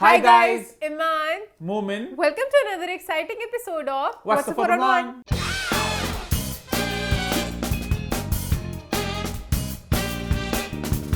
Hi guys, Iman. Moomin. Welcome to another exciting episode of What's the Fun on One?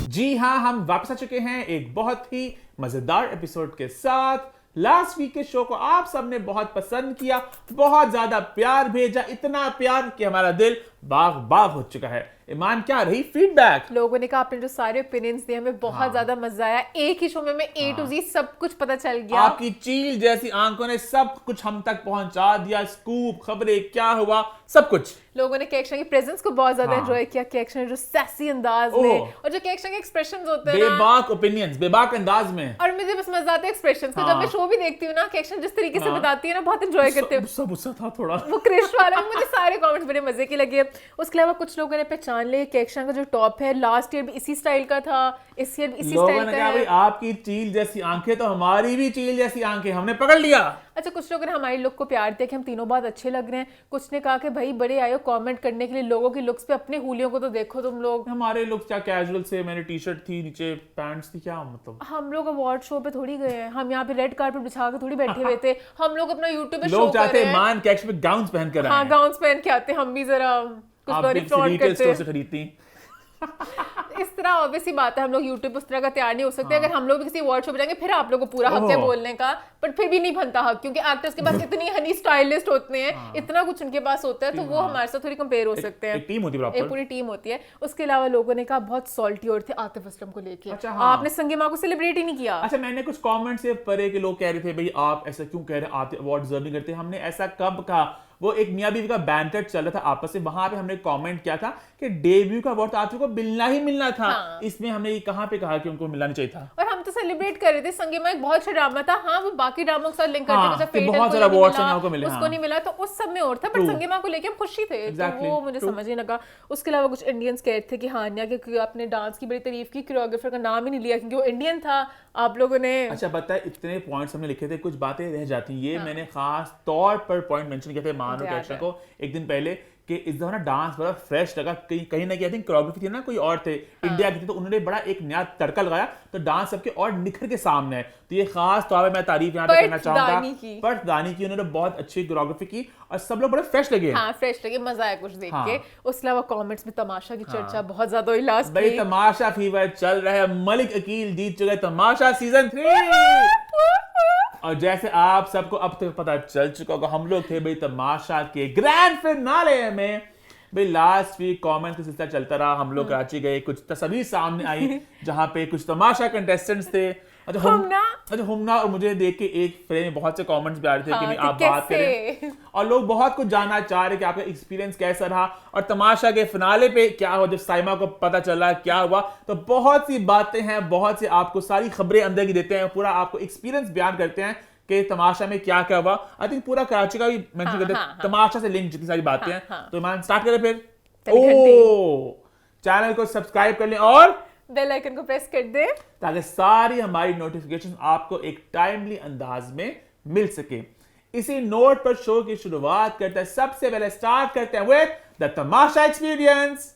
जी हाँ, हम वापस आ चुके हैं एक बहुत ही मजेदार एपिसोड के साथ। लास्ट वीक के शो को आप सबने बहुत पसंद किया, बहुत ज्यादा प्यार भेजा, इतना प्यार कि हमारा दिल बाग बाग हो चुका है। ईमान, क्या रही फीडबैक? लोगों ने कहा आपने जो सारे ओपिनियंस दिए हमें बहुत ज्यादा मजा आया। एक ही शो में A to Z सब कुछ पता चल गया। आपकी चील जैसी आंखों ने सब कुछ हम तक पहुंचा दिया। स्कूप, खबरें, क्या हुआ, सब कुछ। लोगों ने केक्शा की प्रेजेंस को बहुत ज्यादा एंजॉय किया। केक्शा जो सैसी अंदाज में और जो केक्शा के एक्सप्रेशंस होते हैं बेबाक ओपिनियंस, बेबाक अंदाज में। और मुझे बस मजा आता है एक्सप्रेशंस का। जब मैं शो भी देखती हूँ ना, केक्शा जिस तरीके से बताती है ना, बहुत एंजॉय करते हैं। सब गुस्सा था थोड़ा। वो क्रिश वाला, मुझे सारे कमेंट्स बड़े मजे के लगे। उसके अलावा कुछ लोगों ने पहचान लिया केक्शा का जो टॉप है लास्ट ईयर भी इसी स्टाइल का था, इस ईयर इसी स्टाइल का है। भाई आपकी चील जैसी आंखें तो हमारी भी चील जैसी आंखें, हमने पकड़ लिया। अच्छा, कुछ लोगों ने हमारी लुक को प्यार दिया कि हम तीनों बहुत अच्छे लग रहे हैं। कुछ ने कहा कि भाई बड़े आए हो कमेंट करने के लिए, लोगों की लुक्स पे, अपने हुलियों को तो देखो तुम लोग। हमारे लुक क्या कैजुअल से, मैंने टी शर्ट थी, नीचे पैंट्स थी, क्या मतलब। हम लोग अवार्ड शो पे थोड़ी गए हैं, हम यहाँ पे रेड कार्पेट बिछा के थोड़ी बैठे हुए थे। हम लोग अपना यूट्यूब पे शो लोग कर चाहते रहे हैं हैं। मान कैक्श पे गाउन्स पहन कर आए। हाँ, गाउन्स पहन के आते हैं, हम भी जरा कुछ आप बड़ी फ्रॉड रिटेल करते स्टोर से हैं। खरीदती। इस तरह ऑब्वियसली बात है, हम लोग यूट्यूब उस तरह का तैयार नहीं हो सकते। अगर हम लोग भी किसी अवार्ड शो पे जाएंगे फिर आप लोगों को पूरा हक है बोलने का, बट फिर भी नहीं बनता हक, क्योंकि एक्टर्स के पास इतनी हनी स्टाइलिस्ट होते हैं, इतना कुछ उनके पास होता है, तो वो हमारे साथ थोड़ी कंपेयर हो सकते हैं। एक टीम होती है, एक पूरी टीम होती है। उसके अलावा लोगों ने कहा बहुत सॉल्टी और थे आतिफ असलम को लेके। अच्छा, हाँ। आपने संगे माँ को सेलिब्रेट ही नहीं किया। अच्छा, मैंने कुछ कमेंट से पढ़े कि लोग कह रहे थे भाई आप ऐसा क्यों कह रहे हैं, आप अवार्ड डिजर्व नहीं करते। हमने ऐसा कब कहा? वो एक मियां बीवी का बैंटर चल रहा था आपस में, वहां पे हमने कमेंट किया था कि डेब्यू का अवार्ड आतिफ को मिलना ही मिलना था। इसमें हमने कहां पे कहा कि उनको मिलना नहीं चाहिए था। और हम तो सेलिब्रेट कर रहे थे। संगे माँ एक बहुत अच्छा ड्रामा था। हाँ, वो बाकी ड्रामों के साथ लिंक करते थे, कि बहुत सारा अवार्ड संगे माँ को मिले, उसको नहीं मिला, तो उस सब में और था, पर संगे माँ को लेके हम खुशी थे। तो वो मुझे समझ ही लगा। उसके अलावा कुछ इंडियंस कह रहे थे कि हान्या के आपने डांस की बड़ी तारीफ की, कोरियोग्राफर का नाम ही नहीं लिया क्योंकि वो इंडियन था। आप लोगों ने अच्छा पता है, इतने पॉइंट्स हमने लिखे थे, कुछ बातें रह जाती हैं। ये मैंने खास तौर पर पॉइंट मेंशन किए थे मान और कैक्शा को एक दिन पहले कि इस दफा ना डांस बड़ा फ्रेश लगा। कहीं ना कहीं आई थिंक कोरियोग्राफी थी ना, कोई और थे इंडिया की थी, तो उन्होंने बड़ा एक नया तड़का लगाया, तो डांस सबके और निखर के सामने है। तो ये खास तौर पर मैं तारीफ यहाँ पे करना चाहूंगा पर्थ दानी की। उन्होंने बहुत अच्छी कोरियोग्राफी की और सब लोग बड़े फ्रेश लगे। हाँ, फ्रेश लगे, मजा आया कुछ देख के। उसके अलावा कमेंट्स में तमाशा की चर्चा बहुत ज्यादा हुई लास्ट भाई। तमाशा फीवर चल रहा है, मलिक अकील जीत चुके तमाशा सीजन 3। और जैसे आप सबको अब तक पता चल चुका होगा, हम लोग थे भाई तमाशा के ग्रैंड फिनाले में। भाई लास्ट वीक कमेंट का सिलसिला चलता रहा, हम लोग कराची गए, कुछ तस्वीर सामने आई जहां पे कुछ तमाशा कंटेस्टेंट्स थे। अच्छा, हुमना और मुझे देख के एक फ्रेम में बहुत से कमेंट्स भी आ रहे थे कि नहीं आप बात करें, और लोग बहुत कुछ जानना चाह रहे कि आपका एक्सपीरियंस कैसा रहा और तमाशा के फिनाले पे क्या हुआ। जब साइमा को पता चला क्या हुआ, तो बहुत सी बातें हैं, बहुत सी आपको सारी खबरें अंदर की देते हैं, पूरा आपको एक्सपीरियंस बयान करते हैं कि तमाशा में क्या क्या हुआ। आई थिंक पूरा कराची का भी मेंशन करते हैं, तमाशा से लिंक जितनी सारी बातें हैं। तो ईमान स्टार्ट करें फिर। चैनल को सब्सक्राइब कर लें और बेल आइकन को प्रेस कर दे, ताकि सारी हमारी नोटिफिकेशन आपको एक टाइमली अंदाज में मिल सके। इसी नोट पर शो की शुरुआत करते हैं। सबसे पहले स्टार्ट करते हैं विद द तमाशा एक्सपीरियंस।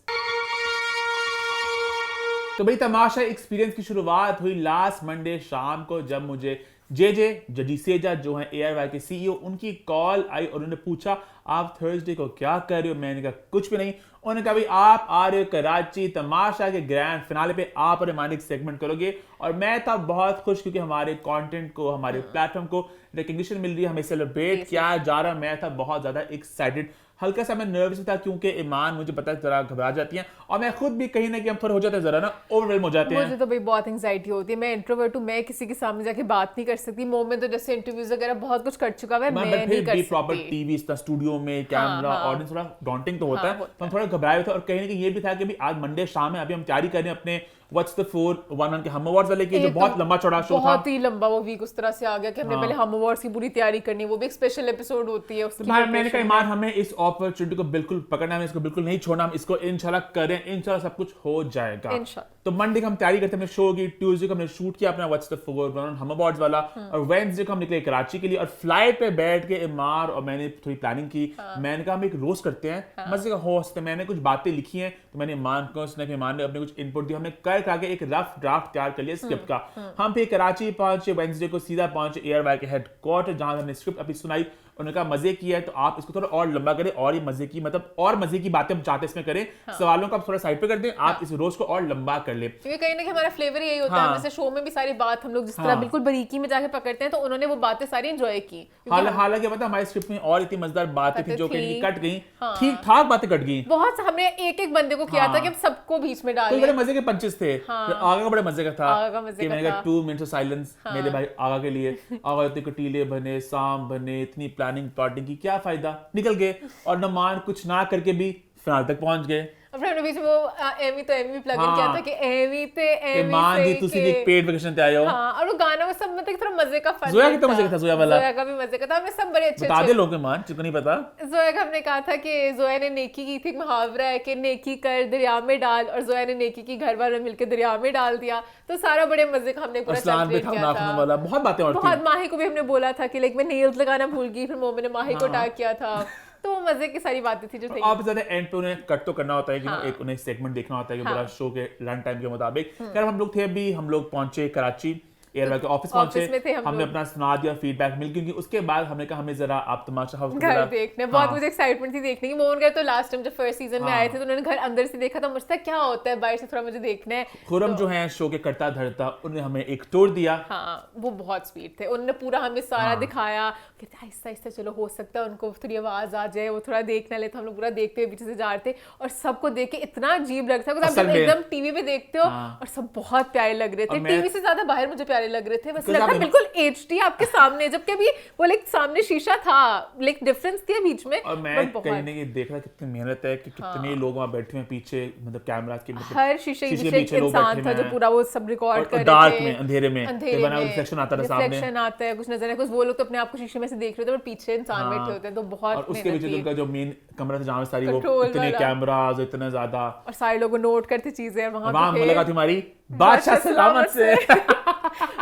तो भाई तमाशा एक्सपीरियंस की शुरुआत हुई लास्ट मंडे शाम को, जब मुझे जे जडीसेजा जो है ARY के CEO, उनकी कॉल आई और उन्होंने पूछा आप थर्सडे को क्या कर रहे हो। मैंने कहा कुछ भी नहीं। उन्होंने कहा भाई आप आ रहे हो कराची तमाशा के ग्रैंड फिनाले पे, आप और ईमान एक सेगमेंट करोगे। और मैं था बहुत खुश क्योंकि हमारे कंटेंट को, हमारे प्लेटफॉर्म को रिकग्निशन मिल रही है, हमें सेलिब्रेट किया जा रहा। मैं था बहुत ज्यादा एक्साइटेड, हल्का सा मैं नर्वस था क्योंकि ईमान मुझे पता है जरा घबरा जाती हैं, और मैं खुद भी कहीं ना कहीं हम थोड़े हो जाते हैं, जरा ना ओवरवेलम हो जाते हैं। मुझे तो भाई बहुत एंजाइटी होती है। मैं इंट्रोवर्ट हूं, मैं किसी के सामने जाके बात नहीं कर सकती। मोमेंट तो जैसे इंटरव्यूज वगैरह बहुत कुछ कर चुका है, मैं नहीं कर सकती। प्रॉपर टीवी स्टूडियो में कैमरा ऑडियंस थोड़ा डॉन्टिंग तो होता है, तो हम थोड़ा घबराए थे। और कहीं ना कहीं ये भी था कि आज मंडे शाम है, अभी हम तैयारी कर रहे हैं अपने व्हाट्स द 411 के हम अवार्ड्स वाले की, जो बहुत लंबा चौड़ा शो था। बहुत ही लंबा वो वीक उस तरह से आ गया कि हमने पहले हम अवार्ड्स की पूरी तैयारी करनी, वो भी एक स्पेशल एपिसोड होती है उसकी। मैंने कहा ईमान हमें इस अपॉर्चुनिटी को बिल्कुल पकड़ना है, इसको बिल्कुल नहीं छोड़ना, हम इसको इंशाल्लाह करें, इंशाल्लाह सब कुछ हो जाएगा। तो मंडे को हम तैयारी करते हैं शो की, ट्यूसडे को हमने शूट किया अपना व्हाट्स द 411 हम अवार्ड्स वाला, और वेडनेसडे को हम निकले कराची के लिए। और फ्लाइट पे बैठ के इमार और मैंने थोड़ी प्लानिंग की। मैंने कहा हम एक रोस्ट करते हैं, मजे का होस्ट। मैंने कुछ बातें लिखी हैं, तो मैंने ईमान को, उसने ईमान ने अपने कुछ इनपुट दिया, हमने कर करा के एक रफ ड्राफ्ट तैयार कर लिया स्क्रिप्ट का। हम फिर कराची पहुंचे, वेडनेसडे को सीधा पहुंचे एयरवाई के हेडक्वार्टर, जहां हमने स्क्रिप्ट अपनी सुनाई। उन्होंने कहा मजे किया है तो आप इसको थोड़ा और लंबा करें, और ये मजे की मतलब और मजे की बातें हम चाहते हैं इसमें करें। सवालों को आप थोड़ा साइड पे कर दें, आप इस रोज को और लंबा कर ले, क्योंकि कहीं ना कहीं हमारा फ्लेवर यही होता है। जैसे शो में भी सारी बात हम लोग जिस तरह बिल्कुल बारीकी में जाके पकड़ते हैं, तो उन्होंने वो बातें सारी एंजॉय की। हालांकि पता हमारी स्क्रिप्ट में और इतनी मजेदार बातें थी जो कहीं कट गई, ठीक ठाक बातें कट गई। बहुत हमने एक एक बंदे को किया था कि हम सबको बीच में डालें। बड़े मजे के पंचेस थे। आगा का बड़े मजे का था कि मैंने कहा 2 मिनट्स ऑफ साइलेंस मेरे भाई आगा के लिए। आगा इतने कटीले बने, सांप बने, इतनी प्लानिंग प्लॉटिंग की, क्या फायदा, निकल गए। और नमान कुछ ना करके भी फिनाल तक पहुंच गए। अपने अपने बीच में वो एमी तो एमी प्लग इन किया था कि एमी ते एमी मान से जी तुसी एक पेड वेकेशन पे आए हो। हाँ, और वो गाना वो सब मतलब थोड़ा मजे का फन जोया कितना मजे का था, जोया वाला जोया का भी मजे का था। हमने सब बड़े अच्छे बता दे लोगों को मान, जिनको नहीं पता। जोया का हमने कहा था कि जोया ने नेकी की थी, मुहावरा है कि नेकी कर दरिया में डाल, और जोया ने नेकी की, घर वालों मिलकर दरिया में डाल दिया। तो सारा बड़े मजे का हमने पूरा सेलिब्रेट किया था। वाला बहुत बातें और थी। बहुत माही को भी हमने बोला था कि लाइक मैं नेल्स लगाना भूल गई, फिर मोमिन ने माही को टैग किया था। तो वो मजे की सारी बातें थी जो थी। आप ज्यादा एंड पे उन्हें कट तो करना होता है कि एक उन्हें सेगमेंट देखना होता है कि पूरा शो के रन टाइम के मुताबिक। खैर हम लोग थे अभी, हम लोग पहुंचे कराची एयरवाई के ऑफिस पहुंचे, हमने अपना सुना दिया, फीडबैक मिल, क्योंकि उसके बाद हमने कहा हमें जरा आप तमाशा हाउस घर देखने बहुत मुझे एक्साइटमेंट थी देखने की। मोहन तो लास्ट टाइम जब फर्स्ट सीजन में आए थे तो उन्होंने घर अंदर से देखा था, मुझसे क्या होता है बाहर से थोड़ा मुझे देखना है। खुरम जो है शो के करता धरता, उन्होंने हमें एक टूर दिया। हाँ, वो बहुत स्वीट थे, उन्होंने पूरा हमें सारा दिखाया। कहते आहिस्ता आहिस्ता चलो, हो सकता है उनको थोड़ी आवाज आ जाए, वो थोड़ा देखना ले। तो हम लोग पूरा देखते हुए पीछे से जा रहे थे, और सबको देख के इतना अजीब लगता है। आप एकदम टीवी पे देखते हो और सब बहुत प्यारे लग रहे थे, टीवी से ज्यादा बाहर मुझे प्यारे लग रहे थे। बस बिल्कुल HD आपके सामने, जबकि अभी वो लाइक सामने शीशा था, लाइक डिफरेंस थी बीच में। और मैं कहीं नहीं देख रहा कितनी मेहनत है कि कितने लोग वहां बैठे हैं पीछे, मतलब कैमरा के हर शीशे के पीछे एक इंसान था जो पूरा वो सब रिकॉर्ड कर रहे थे। डार्क में, अंधेरे में बना रिफ्लेक्शन आता था सामने, रिफ्लेक्शन आता है, कुछ नजर है, कुछ वो लोग तो अपने आप को शीशे में से देख रहे थे और पीछे इंसान बैठे होते हैं। तो बहुत, और उसके पीछे उनका जो मेन कमरा था जहां सारी वो इतने कैमरास, इतने ज्यादा, और सारे लोग नोट करते चीजें। वहां मुलाकात हमारी बादशाह सलामत से।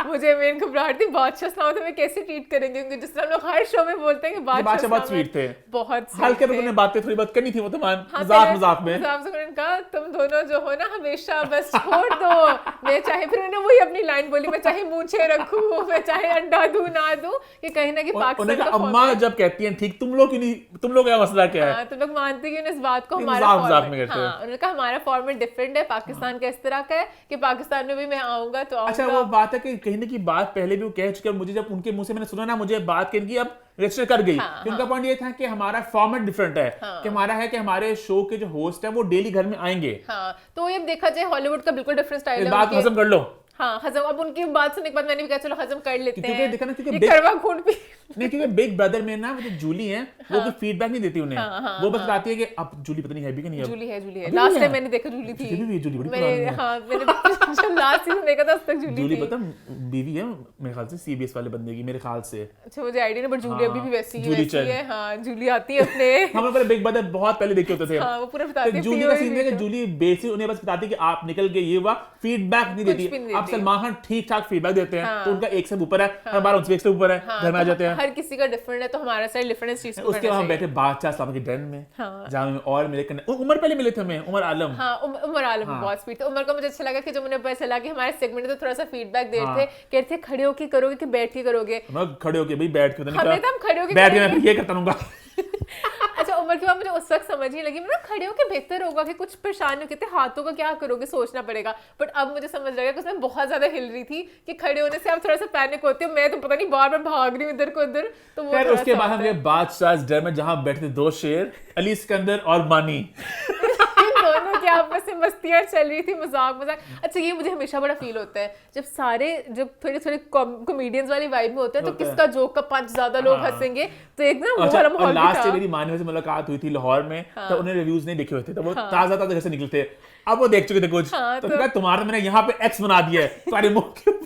मुझे मेन घबराहट थी बादशाह सलामत हमें कैसे ट्रीट करेंगे, क्योंकि जिस तरह हम लोग हर शो में बोलते हैं कि बादशाह बहुत स्वीट थे, बहुत हल्के में उन्होंने बातें थोड़ी बहुत करनी थी, वो तो मजाक में उन्होंने कहा तुम दोनों जो हो ना हमेशा बस छोड़ दो। मैं चाहे, फिर उन्होंने वही अपनी लाइन बोली, मैं चाहे मूंछें रखूं, मैं चाहे अंडा दूं ना दूं, कि कहीं ना कहीं पाकिस्तान का अम्मा जब कहती हैं ठीक, तुम लोग नहीं, तुम लोग क्या मसला क्या है, तुम लोग मानते क्यों इस बात को, हमारा उन्होंने कहा हमारा फॉर्मेट डिफरेंट है, पाकिस्तान का इस तरह का है कि पाकिस्तान में भी मैं आऊंगा तो आऊंगा। अच्छा वो बात है कि कहीं ना कहीं बात पहले भी वो कह चुके, मुझे जब उनके मुंह से मैंने सुना ना, मुझे बात कहने की अब रजिस्टर कर गई। उनका पॉइंट ये था कि हमारा फॉर्मेट डिफरेंट है, कि हमारा है कि हमारे शो के जो होस्ट है वो डेली घर में आएंगे। तो ये देखा जाए हॉलीवुड का बिल्कुल डिफरेंट स्टाइल है। बात हजम कर लो। हाँ, हजम, अब उनकी बात सुनने के बाद मैंने भी कहा चलो हजम कर लेते हैं। क्योंकि देखा ना, क्योंकि करवा खून भी नहीं, क्योंकि बिग ब्रदर में ना वो जो जूली है वो कोई फीडबैक नहीं देती उन्हें, वो बस बताती है कि अब जूली पता नहीं है भी कि नहीं है। जूली है लास्ट टाइम मैंने देखा जूली थी, जूली बड़ी मैंने जब लास्ट सीजन देखा था तब तक जूली पता बीवी है मेरे ख्याल से CBS वाले बंदे की, मेरे ख्याल से। अच्छा मुझे आईडिया नहीं, बट जूली अभी भी वैसी है। हां, जूली आती है अपने, हम पहले बिग ब्रदर बहुत पहले देखे होते थे। हां, वो पूरा बताती है। जूली का सीन है कि जूली बेसिक उन्हें बस बताती है कि आप निकल गए, ये हुआ, फीडबैक नहीं देती। अब सलमान खान ठीक ठाक फीडबैक देते हैं, तो उनका एक से ऊपर है, हमारा उनसे एक से ऊपर है, घर में आ जाते हैं। हर किसी का डिफरेंट है, तो हमारा साइड डिफरेंस चीज को उसके वहां बैठे बादशाह साहब के डन में, जहां में और मिले उमर पहले मिले थे हमें, उमर आलम। हां, उमर आलम बहुत स्वीट थे। उमर का मुझे अच्छा लगा कि जब उन्हें पता चला कि हमारे सेगमेंट में तो थोड़ा सा फीडबैक दे रहे थे, कहते थे खड़े होके करोगे कि बैठ के करोगे। मैं खड़े होके भाई, बैठ के हमने तो हम खड़े होके बैठ के मैं ये करता रहूंगा। अच्छा, उमर की बात मुझे उस वक्त समझ नहीं लगी, मैं खड़े होके बेहतर होगा कि कुछ परेशानी कहते हाथों का क्या करोगे, सोचना पड़ेगा। बट अब मुझे समझ लगा कि उसमें बहुत ज्यादा हिल रही थी कि खड़े होने से आप थोड़ा सा पैनिक होते हो, मैं तो पता नहीं बार-बार भाग रही हूं इधर को उधर। तो वो उसके बाद हम बादशाह डर में जहां बैठे दो शेर, अली सिकंदर और मानी, दोनों की आपस में मस्तियां चल रही थी, मजाक। अच्छा, ये मुझे हमेशा बड़ा फील होता है जब थोड़े कॉमेडियंस वाली वाइब में होते हैं, तो किसका जोक का पंच ज्यादा लोग हंसेंगे, तो एक ना वो वाला माहौल था। लास्ट मेरी मानी से मुलाकात हुई थी लाहौर में, तो उन्हें रिव्यूज नहीं देखे हुए थे, तो वो ताजा घर से निकले थे, अब वो देख चुके थे कुछ, तो कहा तुम्हारा मैंने यहाँ पे X बना दिया है तुम्हारे मुंह के ऊपर।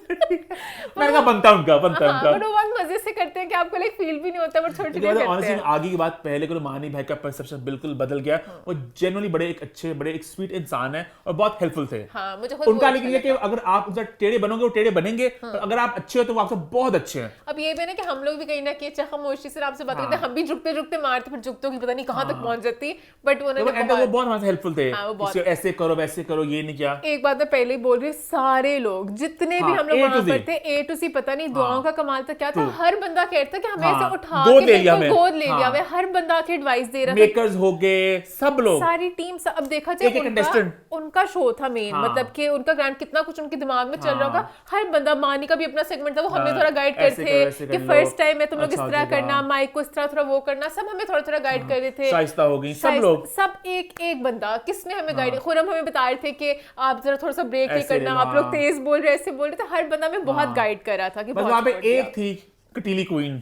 मैंने कहा बनता उनका। बट वो बहुत मजे से करते हैं कि आपको लाइक फील भी नहीं होता, बट छोटे छोटे ऑनेस्टली आगे की बात, पहले को मानी भाई का परसेप्शन बिल्कुल बदल गया। वो जेन्युइनली बड़े एक अच्छे, बड़े एक स्वीट इंसान है और बहुत हेल्पफुल थे। हाँ, मुझे खुद उनका लेकिन ये कि अगर आप उनसे टेढ़े बनोगे वो टेढ़े बनेंगे, और अगर आप अच्छे हो तो वो आपसे बहुत अच्छे हैं। अब ये भी ना कि हम लोग भी कहीं ना कहीं खामोशी से आपसे बात करते हैं, हम भी झुकते झुकते मारते, फिर झुकतों की पता नहीं कहाँ तक पहुंच जाती, बट वो बहुत हमारे हेल्पफुल थे, ऐसे करो वैसे करो, ये नहीं किया। एक बात मैं पहले ही बोल रही हूँ, सारे लोग जितने भी हम लोग वहां पर थे, ए टू सी, पता नहीं दुआओं का कमाल था क्या था, हर बंदा कहता कि हमें ऐसे उठा के गोद ले लिया, हर बंदा आके एडवाइस दे रहा था, मेकर्स हो गए सब लोग, सारी टीम। अब देखा जाए उनका शो था मेन, मतलब कि उनका ग्रांड कितना कुछ उनके दिमाग में चल रहा होगा, हर बंदा, मानी का भी अपना सेगमेंट था, वो हमें थोड़ा गाइड करते कि फर्स्ट टाइम है तुम लोग इस तरह करना, माइक को इस तरह थोड़ा वो करना, सब हमें थोड़ा थोड़ा गाइड कर रहे थे। शाइस्ता हो गई सब लोग, सब एक बंदा किसने हमें गाइड, खुरम हमें बता रहे थे कि आप जरा थोड़ा सा ब्रेक ही करना, आप लोग तेज बोल रहे, ऐसे बोल रहे थे, हर बंदा में बहुत गाइड कर रहा था कि वहां पे एक थी कटीली क्वीन।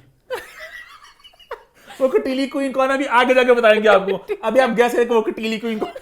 वो कटीली क्वीन कौन है अभी आगे जाके बताएंगे आपको, अभी आप गैस करें वो कटीली क्वीन कौन।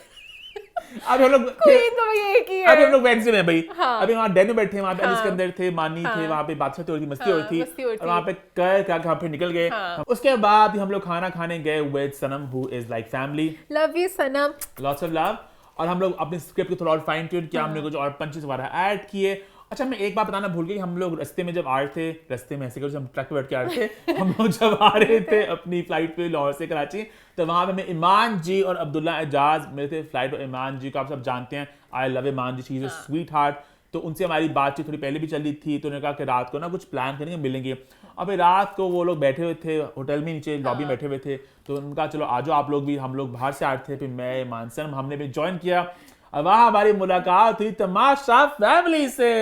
अभी हम लोग अभी हम लोग वेडनेसडे में भाई, अभी वहाँ डेन में बैठे, वहाँ पे एलिस के अंदर थे, मानी थे, वहाँ पे बातचीत हो रही थी, मस्ती हो रही थी, और वहाँ पे कर फिर निकल गए। उसके बाद हम लोग खाना खाने गए with Sanam, who is like family. Love you Sanam, lots of love. और हम लोग अपने स्क्रिप्ट को थोड़ा और फाइन ट्यून किया, हमने कुछ और पंचेस वगैरह ऐड किए। अच्छा, मैं एक बात बताना भूल गई, हम लोग रास्ते में जब आ रहे थे, रास्ते में ऐसे कर हम ट्रक पे बैठ के आ रहे थे, हम लोग जब आ रहे थे अपनी फ्लाइट पे लाहौर से कराची, तो वहां पे हमें ईमान जी और अब्दुल्ला एजाज मिले थे फ्लाइट। और ईमान जी को आप सब जानते हैं, I love Iman ji, she is a sweetheart. तो उनसे हमारी बातचीत थोड़ी पहले भी चली थी, तो उन्होंने कहा कि रात को ना कुछ प्लान करेंगे, मिलेंगे। अभी रात को वो लोग बैठे हुए थे होटल में, नीचे लॉबी में बैठे हुए थे, तो उनका चलो आ जाओ आप लोग भी। हम लोग बाहर से आ रहे थे, फिर मैं ईमान सनम हमने भी ज्वाइन किया, और वहाँ हमारी मुलाकात हुई तमाशा फैमिली से।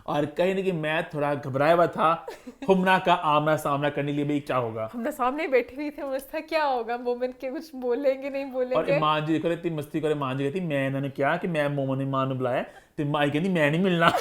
और कहीं ना कहीं मैं थोड़ा घबराया हुआ था हुमना का आमना सामना करने के लिए, भाई क्या होगा। हम सामने बैठी हुई थे, मुझे क्या होगा, मोमेंट के कुछ बोलेंगे नहीं बोलेंगे। और ईमान जी देखो इतनी मस्ती करे, ईमान जी कहती मैं इन्होंने क्या कि मैं मोमन ईमान ने बुलाया, तो माही कहती मैं नहीं मिलना।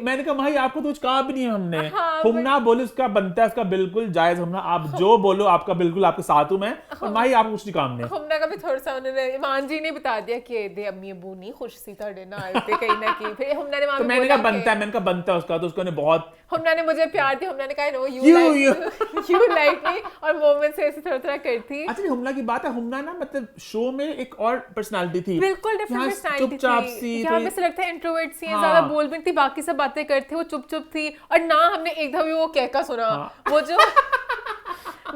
मैंने कहा माही आपको तो कुछ कहा भी नहीं है हमने। हुमना बोले उसका बनता है, उसका बिल्कुल जायज, हुमना आप जो बोलो आपका बिल्कुल आपके साथ हूं मैं, और माही आपको कुछ नहीं काम नहीं। हुमना का भी थोड़ा सा उन्होंने, ईमान जी ने बता दिया कि दे अम्मी अबू नहीं खुश सी ताड़े ना आए थे कहीं ना कहीं, फिर हुमना ने तो मैंने कहा बनता है, मैंने कहा बनता है उसका, तो उसको ने बहुत, हुमना ने मुझे प्यार दिया, हुमना ने कहा नो यू लाइक मी, और मोमेंट से ऐसे थोड़ा थोड़ा करती। अच्छा हुमना की बात है, हुमना ना मतलब शो में एक और पर्सनालिटी थी, बिल्कुल डिफरेंट पर्सनालिटी थी, चुपचाप सी, यहाँ पे से लगता है इंट्रोवर्ट सी है, ज्यादा बोल भी थी, बाकी सब बातें करते, वो चुप चुप थी। और ना हमने एक दफा भी वो कहका सुना, वो जो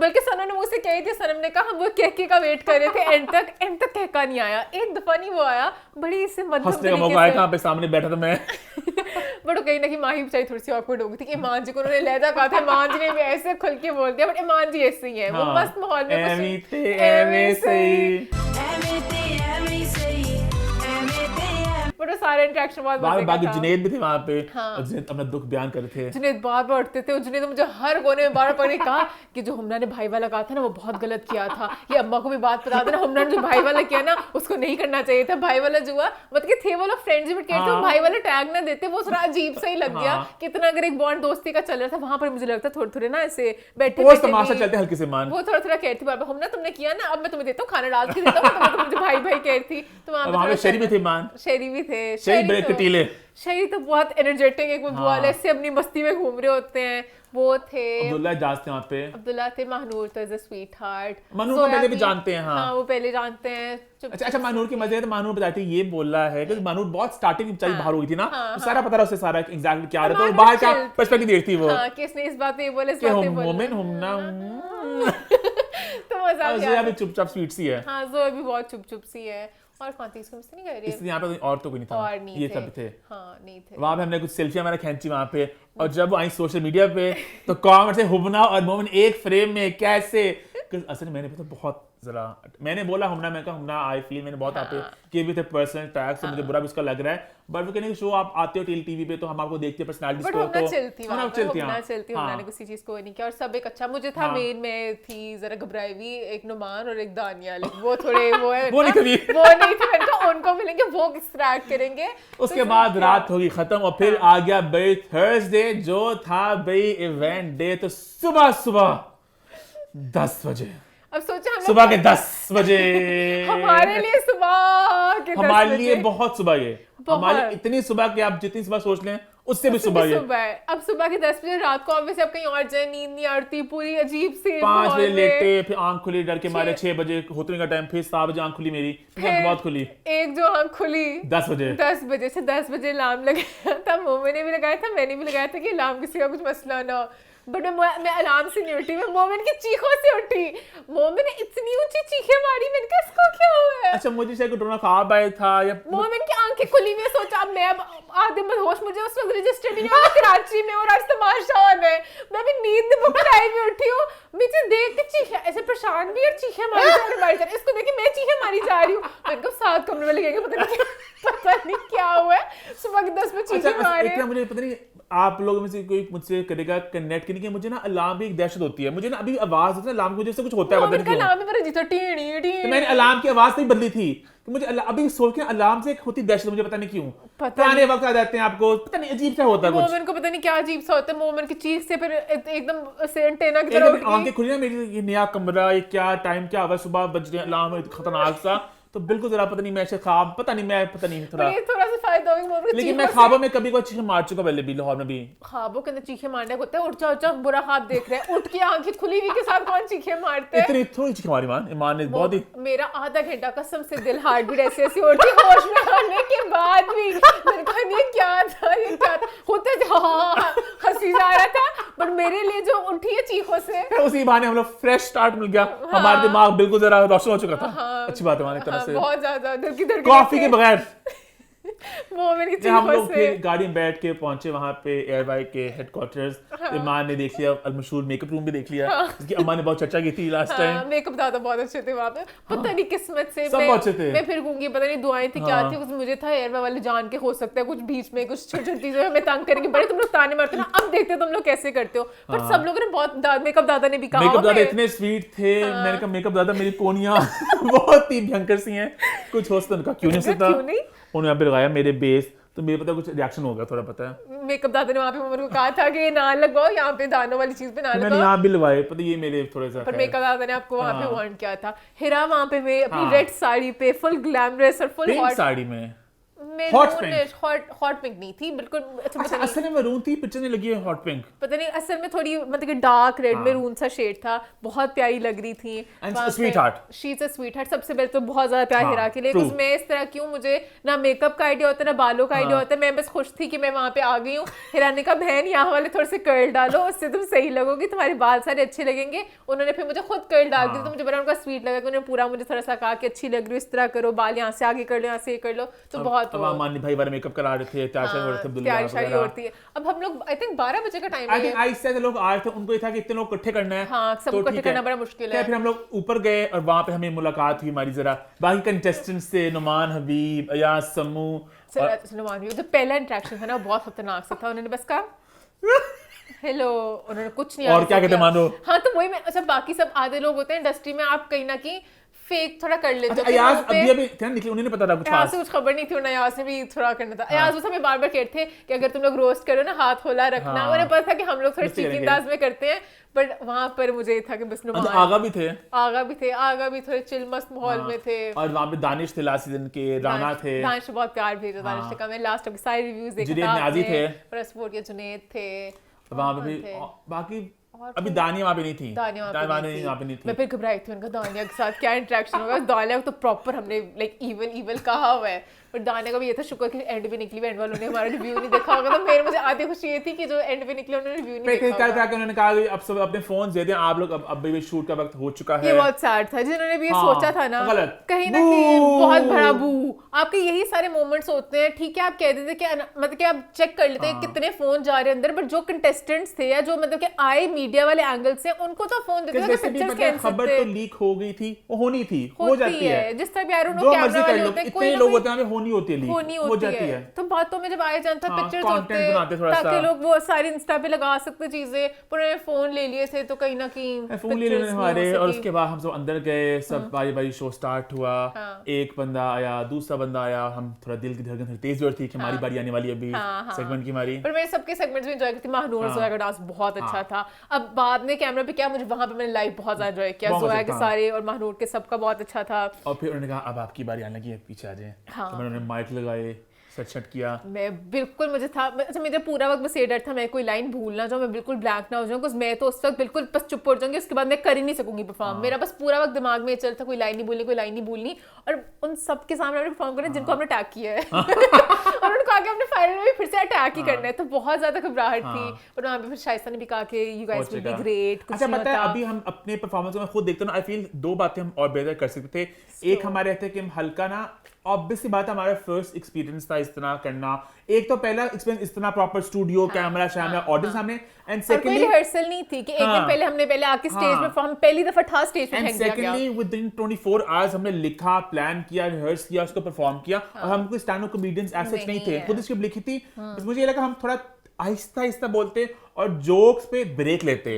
बल्कि सनम ने मुझसे कही थी, सनम ने कहा हम वो कहके का वेट कर रहे थे, एंड तक कहका नहीं आया, एक दफा नहीं वो आया, बड़ी इससे मध्यम तरीके से सामने बैठा था मैं। बट कहीं ना कहीं माही बेचारी थोड़ी सी ऑकवर्ड हो गई थी कि ईमान जी को उन्होंने लहजा कहा था, ईमान जी ने भी ऐसे खुल के बोल दिया, बट ईमान जी ऐसे ही है, वो मस्त माहौल में बट सारे इंटरेक्शन बहुत मजे का था। बाकी जुनैद भी थे वहां पे, और जुनैद अपना दुख बयान कर रहे थे। जुनैद बार-बार उठते थे, और जुनैद मुझे हर कोने में बार-बार पढ़े कहा कि जो हुमना ने भाई वाला कहा था ना वो बहुत गलत किया था, ये अम्मा को भी बात बता देना, हुमना ने जो भाई वाला किया ना उसको नहीं करना चाहिए था, भाई वाला जुआ मतलब कि थे वो लोग फ्रेंड्स बट कहते भाई वाला टैग ना देते, वो थोड़ा अजीब सा ही लग गया। कितना अगर एक बॉन्ड दोस्ती का चल रहा था वहां पर, मुझे लगता थोड़े ना ऐसे बैठे पोस्ट तमाशा चलते हल्के से मान, वो थोड़ा कहती बार-बार हुमना तुमने किया ना, अब मैं तुम्हें देता हूं खाना डाल के देता हूं, तो मुझे भाई कहती। तो वहां पे शेरी भी थे, मान शेरी भी थे, कटीले शेरी तो बहुत एनर्जेटिक, एक वो बुआले से अपनी मस्ती में घूम रहे होते हैं, वो थे। अब्दुल्ला जाज थे वहाँ पे, अब्दुल्ला थे, महानूर तो is a sweet heart, Mahnoor को पहले भी जानते हैं। हाँ वो पहले जानते हैं। अच्छा महानूर की मजे है, तो महानूर बताते हैं ये बोला है कि महानूर बहुत स्टार्टिंग में बेचारी बाहर हुई थी ना, तो सारा पता रहा उसे, सारा एग्जैक्टली क्या रहा, तो बाहर का पर्सपेक्टिव देखती वो कि इसने इस बात पे बोले, इस बात पे बोले, मोमेंट हुमना तो मजा भी आया। चुपचाप स्वीट सी है, हां जो अभी बहुत चुप सी है, और कौन थी इसको मुझसे नहीं कह रही है, इसलिए यहाँ पे और तो कोई नहीं था, और नहीं ये थे। सब थे। हाँ नहीं थे। वहाँ पे हमने कुछ सेल्फियां मैंने खींची वहाँ पे, और जब आई सोशल मीडिया पे तो कमेंट से हुमना और मोमिन एक फ्रेम में कैसे, असल में मैंने पता बहुत जरा मैंने बोला हुमना, मैं कहा हुमना आई फील, मैंने बहुत आपे किए भी थे पर्सनल टैग से, मुझे बुरा भी उसका लग रहा है, बट वो कहने शो आप आते हो टीवी पे तो हम आपको देखते हैं पर्सनालिटी को, तो चलती हुमना ने किसी चीज को नहीं किया, और सब एक अच्छा मुझे था। मेन में थी जरा घबराई हुई, एक नुमान और एक दानियाल, वो थोड़े वो है वो नहीं थे, मैंने कहा उनको मिलेंगे, वो एक्सट्रैक्ट करेंगे। उसके बाद रात होगी खत्म, और फिर आ गया भाई थर्सडे, जो था भाई इवेंट डे, तो सुबह 10 बजे अब सोचो हम लोग सुबह के 10 बजे हमारे लिए सुबह के 10 हमारे लिए बजे बहुत सुबह ये हमारे लिए इतनी सुबह कि आप जितनी सुबह सोच लें उससे भी सुबह ये सुबह है। अब सुबह के 10 बजे रात को ऑब्वियसली आप कहीं और जाए, नींद नहीं आती, पूरी अजीब सी 5 बजे माहौल में। लेटे, फिर आंख खुली डर के मारे 6 बजे होतने का टाइम, फिर 7 बजे आंख खुली मेरी, फिर आंख बहुत खुली एक जो आंख खुली 10 बजे 10 बजे से 10 बजे अलार्म लगाया था, मोमो ने भी लगाया था, मैंने भी लगाया था कि अलार्म किसी का कुछ मसला ना हो। बट मैं अलार्म से नहीं उठी, मैं मोमिन की चीखों से उठी। मोमिन ने इतनी ऊंची चीखें मारी, मैंने कहा इसको क्या हुआ है? अच्छा मुझे शायद कोरोना ख्वाब आया था या मोमिन की आंखें खुली हुई, सोचा अब मैं आधे मदहोश, मुझे उस वक्त रजिस्टर भी नहीं हुआ कराची में और आज तमाशा होना है, मैं भी नींद में पकड़ाई में उठी हूँ, मुझे देख के चीखें ऐसे परेशान भी और चीखें मारी जा रही, इसको देख के मैं चीखें मारी जा रही हूँ। मैंने कहा 7 कमरे में लगेंगे, पता नहीं क्या हुआ है, सुबह के 10 बजे चीखें मारे। इतना मुझे पता नहीं आप लोगों में से कोई मुझसे करेगा कनेक्ट करने के, मुझे ना अलार्म की एक दहशत होती है, मुझे ना अभी आवाज होती है अलार्म की वजह से कुछ होता है, पता नहीं क्यों। अलार्म में मेरा जीता टीणी टीणी, तो मैंने अलार्म की आवाज नहीं बदली थी, तो मुझे अभी सोच के अलार्म से एक होती दहशत, मुझे पता नहीं क्यों पुराने वक्त आ जाते हैं आपको, पता नहीं अजीब सा होता है कुछ। मोमिन को पता नहीं क्या अजीब सा होता है, मोमिन की चीख से फिर एकदम से एंटेना की तरह उठ गई। आंखें खुली ना मेरी, ये नया कमरा, ये क्या टाइम क्या हुआ, सुबह बज रहे अलार्म खतरनाक सा, तो बिल्कुल जरा पता नहीं मैं ऐसे ख्वाब पता नहीं थोड़ा, ये थोड़ा सा फायदा होगा मोमिन, लेकिन मैं ख्वाबों में कभी कोई चीखें मार चुका पहले भी, लाहौर में भी। ख्वाबों के अंदर चीखें मारने को होता है, उठ जाओ बुरा ख्वाब देख रहे हैं, उठ के आंखें खुली हुई के साथ कौन चीखें मारते हैं? इतनी थोड़ी चीखें मारी ईमान ने बहुत ही। मेरा आधा घंटा कसम से दिल हार्ट बीट ऐसे ऐसे होती, होश में आने के बाद भी मैंने कहा ये क्या था, ये क्या था, होते थे हाँ हंसी जा रहा था, बट मेरे लिए जो उठी है चीखों से, उसी बहाने हम लोग फ्रेश स्टार्ट मिल गया, हमारा दिमाग बिल्कुल जरा रोशन हो चुका था। अच्छी बात है हमारी तरफ से, बहुत ज्यादा दिल की धड़कन कॉफी के बगैर। मोमिन की हम चीखों लोग से फिर गाड़ी में बैठ के पहुंचे वहां पे एयरवाई के हेडक्वार्टर्स, ईमान ने देख लिया अलमशहूर मेकअप रूम भी देख लिया, जिसकी अम्मा ने बहुत चर्चा की थी लास्ट टाइम। मेकअप दादा बहुत अच्छे थे वहाँ पे, पता नहीं किस्मत से सब बहुत अच्छे थे। मैं फिर कहूंगी पता नहीं दुआएं थी क्या थी, कुछ मुझे था एयरवे वाले जान के हो सकता है कुछ बीच में कुछ छोटी छोटी चीजें हमें तंग करेंगे, बड़े तुम लोग ताने मारते हो ना, अब देखते हो तुम लोग कैसे करते हो, पर सब लोगों ने बहुत मेकअप दादा ने भी कहा, मेकअप दादा इतने स्वीट थे, मैंने कहा मेकअप दादा मेरी कोनियां बहुत ही भयंकर सी हैं, कुछ हो सकता उनका क्यों नहीं सकता, उन्होंने यहाँ पे लगाया मेरे बेस, तो मेरे पता कुछ रिएक्शन होगा थोड़ा पता है। मेकअप दादा ने वहाँ पे मोमिन को कहा था कि ना लगाओ यहाँ पे दानों वाली चीज पे ना लगाओ, मैंने यहाँ भी लगाए, पता ये मेरे थोड़ा सा, पर मेकअप दादा ने आपको वहाँ पे वार्न किया था। हिरा वहाँ पे मैं अपनी रेड साड़ी पे फुल ग्लैमरस और फुल हॉट साड़ी में, हॉट पिंक नहीं थी बिल्कुल, अच्छा असल में मैरून थी, पिक्चर में लगी है हॉट पिंक, पता नहीं असल में थोड़ी मतलब कि डार्क रेड मैरून सा शेड था, बहुत प्यारी लग रही थी, sweet heart, she is a sweet heart. सबसे पहले तो बहुत ज्यादा प्यार हिरा के लिए, कुछ मैं इस तरह क्यों, मुझे ना मेकअप का आइडिया होता है ना बालों का आइडिया होता है, मैं बस खुश थी कि मैं वहां पे आ गई हूँ। हिरा ने कहा बहन यहाँ वाले थोड़े से कर्ल डालो, उससे तुम सही लगोगी, तुम्हारे बाल सारे अच्छे लगेंगे। उन्होंने फिर मुझे खुद कर्ल डाल दिया, तो मुझे बड़ा उनका स्वीट लगा कि उन्होंने पूरा मुझे थोड़ा सा कहा कि अच्छी लग रही हो, इस तरह करो, बाल यहाँ से आगे कर लो, यहाँ से कर लो, तो बहुत भाई मेकअप करा रहे थे, तैयारी शादी होती है। अब हम लोग आई थिंक 12 बजे का टाइम है, आई से लोग आए थे, उनको ये था कि इतने लोग इकट्ठे करना है, हाँ सबको इकट्ठे करना बड़ा मुश्किल है। फिर हम लोग ऊपर गए और वहां पे हमें मुलाकात हुई हमारी जरा बाकी कंटेस्टेंट्स से, नुमान हबीब, अयाज समू, नुमान हबीब, जो पहला इंटरेक्शन था ना बहुत खतरनाक सा था, उन्होंने बस कहा हेलो, उन्होंने कुछ नहीं और क्या कहते मानो, हाँ तो वही मैं, अच्छा बाकी सब आधे लोग होते हैं इंडस्ट्री में, आप कहीं ना कहीं फेक थोड़ा कर लेते हो। अयाज अभी क्या निकली, उन्हें पता था कुछ खास, कुछ खबर नहीं थी, उन्हें अयाज ने भी थोड़ा करना था। अयाज बस हमें बार-बार कहते थे कि अगर तुम लोग रोस्ट करो ना हाथ होला रखना, उन्हें पता था कि हम लोग थोड़ी चीकी अंदाज में करते हैं, बट वहां पर मुझे था कि बस नुमान आगा भी थे थोड़े चिल मस्त माहौल में थे, और वहां पे दानिश थे लास्ट सीजन के, राना थे, दानिश बहुत प्यार भेजा, दानिश ने कहा मैं लास्ट के सारे रिव्यूज देखा था, जुनैद नियाज़ी थे, प्रेसपोर्ट के जुनैद थे वहां पे भी, बाकी अभी दानिया वहाँ पे नहीं थी, दानिया वहाँ पे नहीं थी। मैं फिर घबराई थी, उनका दानिया के साथ क्या इंटरेक्शन होगा, दानिया को तो प्रॉपर हमने लाइक इवल कहा हुआ है, पर दानिया का भी ये था शुक्र कि एंड पे निकली, एंड वालों ने हमारा रिव्यू नहीं देखा होगा, तो मेरे मुझे आधी खुशी ये थी कि जो एंड पे निकले उन्होंने रिव्यू नहीं देखा होगा। उन्होंने कहा कि अब सब अपने फोन दे दें, आप लोग अब भी शूट का वक्त हो चुका है, ये बहुत सैड था, जिन्होंने भी ये सोचा था ना कहीं ना कहीं बहुत बड़ा बू। आपके यही सारे मोमेंट्स होते हैं, ठीक है आप कह देते कि मतलब कि आप चेक कर लेते हैं कितने फोन जा रहे हैं अंदर, बट जो कंटेस्टेंट्स थे या जो मतलब कि आए मीडिया वाले एंगल से, उनको तो फोन देते थे, पिक्चर्स कैंसिल खबर तो लीक हो गई थी, वो होनी थी, हो जाती है, जिस तरह भी आई डोंट नो जो कैमरा मर्जी कर वाले लो, होते हैं, इतने लोग होते हैं, हमें होनी होती है लीक, होनी हो होती जाती है। तो बातों में जब आए जाता हाँ, पिक्चर्स content होते बनाते थोड़ा सा। ताकि लोग वो सारे इंस्टा पे लगा सकते चीजें, पर उन्होंने फोन ले लिए थे तो कहीं ना कहीं फोन ले लेने हमारे, और उसके बाद हम सब अंदर गए, सब बारी बारी शो स्टार्ट हुआ। एक बंदा आया, दूसरा बंदा आया, हम थोड़ा दिल की धड़कन तेज जोर थी कि हमारी बारी आने वाली है अभी सेगमेंट की हमारी। पर मैंने सबके सेगमेंट्स में एंजॉय की थी। महानूर जोया का डांस बहुत अच्छा था। अब बाद में कैमरा पे क्या, मुझे वहां पे मैंने लाइव बहुत ज्यादा एंजॉय किया, जोया के सारे और महानूर के सबका बहुत अच्छा था। और फिर उन्होंने कहा अब आपकी बारी आने लगी है, पीछे आ जाए। तो मैंने माइक लगाए, सट किया। मैं बिल्कुल, मुझे था अच्छा, मुझे पूरा वक्त बस ये डर था मैं कोई लाइन भूल ना जाऊं, मैं बिल्कुल ब्लैंक ना हो जाऊं, बिकॉज मैं तो उस वक्त बिल्कुल बस चुप हो जाऊंगी, उसके बाद मैं कर ही नहीं सकूंगी परफॉर्म। मेरा बस पूरा वक्त दिमाग में ये चलता कोई लाइन नहीं भूलनी, कोई लाइन नहीं भूलनी, और उन सबके सामने हमने परफॉर्म करना जिनको हमने अटैक किया है और उनको आगे हमने फाइनल में भी फिर से अटैक ही करना है, तो बहुत ज्यादा घबराहट थी। और वहाँ पे फिर शाइस्ता ने भी कहा कि you guys will be great. अच्छा पता है, अभी हम अपने परफॉर्मेंस में खुद देखते हैं ना, आई फील दो बातें हम और बेहतर कर सकते थे। एक हमारे रहते कि हम हल्का ना, ऑब्वियसली बात है हमारा फर्स्ट एक्सपीरियंस था इस तरह करना। एक तो पहला एक्सपीरियंस इस तरह प्रॉपर स्टूडियो, कैमरा शैमरा, ऑडियंस सामने, एंड सेकंडली रिहर्सल नहीं थी कि एक दिन पहले हमने पहले आके स्टेज पे परफॉर्म, पहली दफा था स्टेज पे and secondly with in 24 hours हमने लिखा, प्लान किया, रिहर्स किया, उसको परफॉर्म किया। और हम कोई स्टैंड अप कॉमेडियंस ऐसे नहीं थे, खुद स्क्रिप्ट लिखी थी, बस मुझे ये लगा हम थोड़ा आहिस्ता आहिस्ता बोलते और जोक्स पे ब्रेक लेते,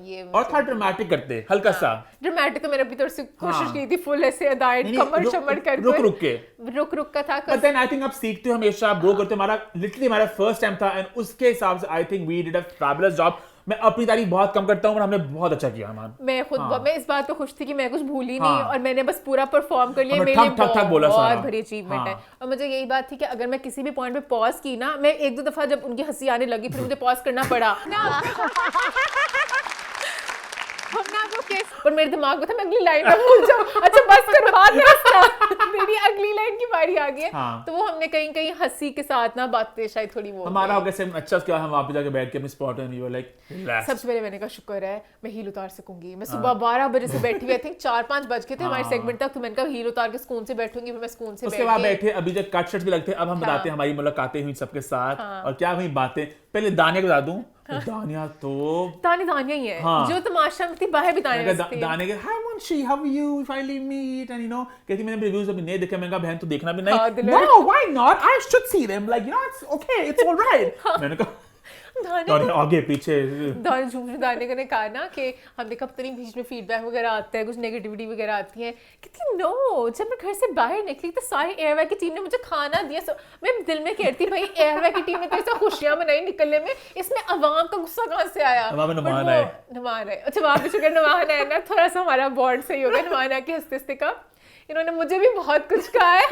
ये और थोड़ा ड्रामेटिक करते, हल्का सा ड्रामेटिक। तो मैंने अपनी तरफ से कोशिश की थी फुल ऐसे अदायत कमर शमर करके, रुक का था। बट देन आई थिंक आप सीखते हो हमेशा, आप ग्रो करते हो। हमारा लिटरली हमारा फर्स्ट टाइम था, एंड उसके हिसाब से I think we did a fabulous job. मैं अपनी तारीफ बहुत कम करता हूँ, पर हमने बहुत अच्छा किया। मैं खुद मैं इस बात पे खुश थी कि मैं कुछ भूली नहीं, और मैंने बस पूरा परफॉर्म कर लिया। मेरे लिए बहुत बड़ी अचीवमेंट है। और मुझे यही बात थी कि अगर मैं किसी भी पॉइंट पे पॉज की ना, मैं एक दो दफा जब उनकी हंसी आने लगी फिर मुझे पॉज करना पड़ा पर मेरे दिमाग में था मैं अगली लाइन ना भूल जाऊं। अच्छा बस कर, बाद में हंसना, मेरी अगली लाइन की बारी आ गई है। तो वो हमने कहीं कहीं हंसी के साथ ना बातें शायद थोड़ी वो हमारा हो गया अच्छा। उसके बाद हम वहां पे जाके बैठ के अपने spot and you were like relax. सबसे पहले मैंने कहा शुक्र है मैं हील उतार सकूंगी। मैं सुबह 12 बजे से बैठी हुई, आई थिंक 4-5 बज गए थे हमारे सेगमेंट तक, तो मैंने कहा हील उतार के सुकून से बैठूंगी। फिर मैं सुकून से उसके बाद बैठे, अभी जब कट शट भी लगते हैं, अब हम बताते हैं हमारी मुलाकातें हुई सबके साथ और क्या हुई बातें। पहले दानिया को बता दूं, दानिया तो दानिया ही है जो तमाशा में थी, बाहर भी दानिया थी। दानिया के hi Munshi, how are you, finally meet, and you know कहती मैंने रिव्यूज अभी नहीं देखे। मैंने कहा बहन तू देखना भी नहीं। Wow why not, I should see them, like you know it's okay, it's alright. मैंने कहा दानिया आगे पीछे, दानिया ने कहा ना कि हम देखा पता नहीं बीच में फीडबैक वगैरह आता है, कुछ नेगेटिविटी वगैरह आती है। कहती नो, जब मैं घर से बाहर निकली तो सारी एयरवे की टीम ने मुझे खाना दिया। मैं दिल में कहती भाई एयरवे की टीम ने तो ऐसा खुशियां मनाई निकलने में, इसमें अवाम का गुस्सा कहाँ से आया? नमान आए। अच्छा वहां पे शुक्र नमान आए ना, थोड़ा सा हमारा बॉन्ड सही हो गया। नमान आके हंसते हंसते का इन्होंने मुझे भी बहुत कुछ कहा है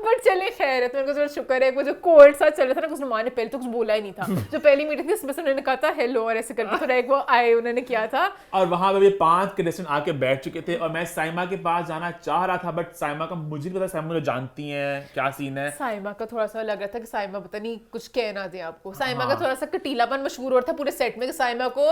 बट चले खैर है, तो मेरे को शुक्र है। वो जो कोर्ट सा चल रहा था ना, कुछ नुमान ने पहले तो कुछ बोला ही नहीं था। जो पहली मीटिंग थी उसमें से उन्होंने कहा था हेलो और ऐसे करके थोड़ा एक वो आए उन्होंने किया था। और वहां पे भी 5 कंटेस्टेंट आके बैठ चुके थे और मैं साइमा के पास जाना चाह रहा था, बट साइमा का मुझे नहीं पता साइमा मुझे जानती है क्या सीन है। साइमा का थोड़ा सा लग रहा था कि साइमा पता नहीं कुछ कहना दे आपको। साइमा का थोड़ा सा कटीलापन मशहूर और था पूरे सेट में कि साइमा को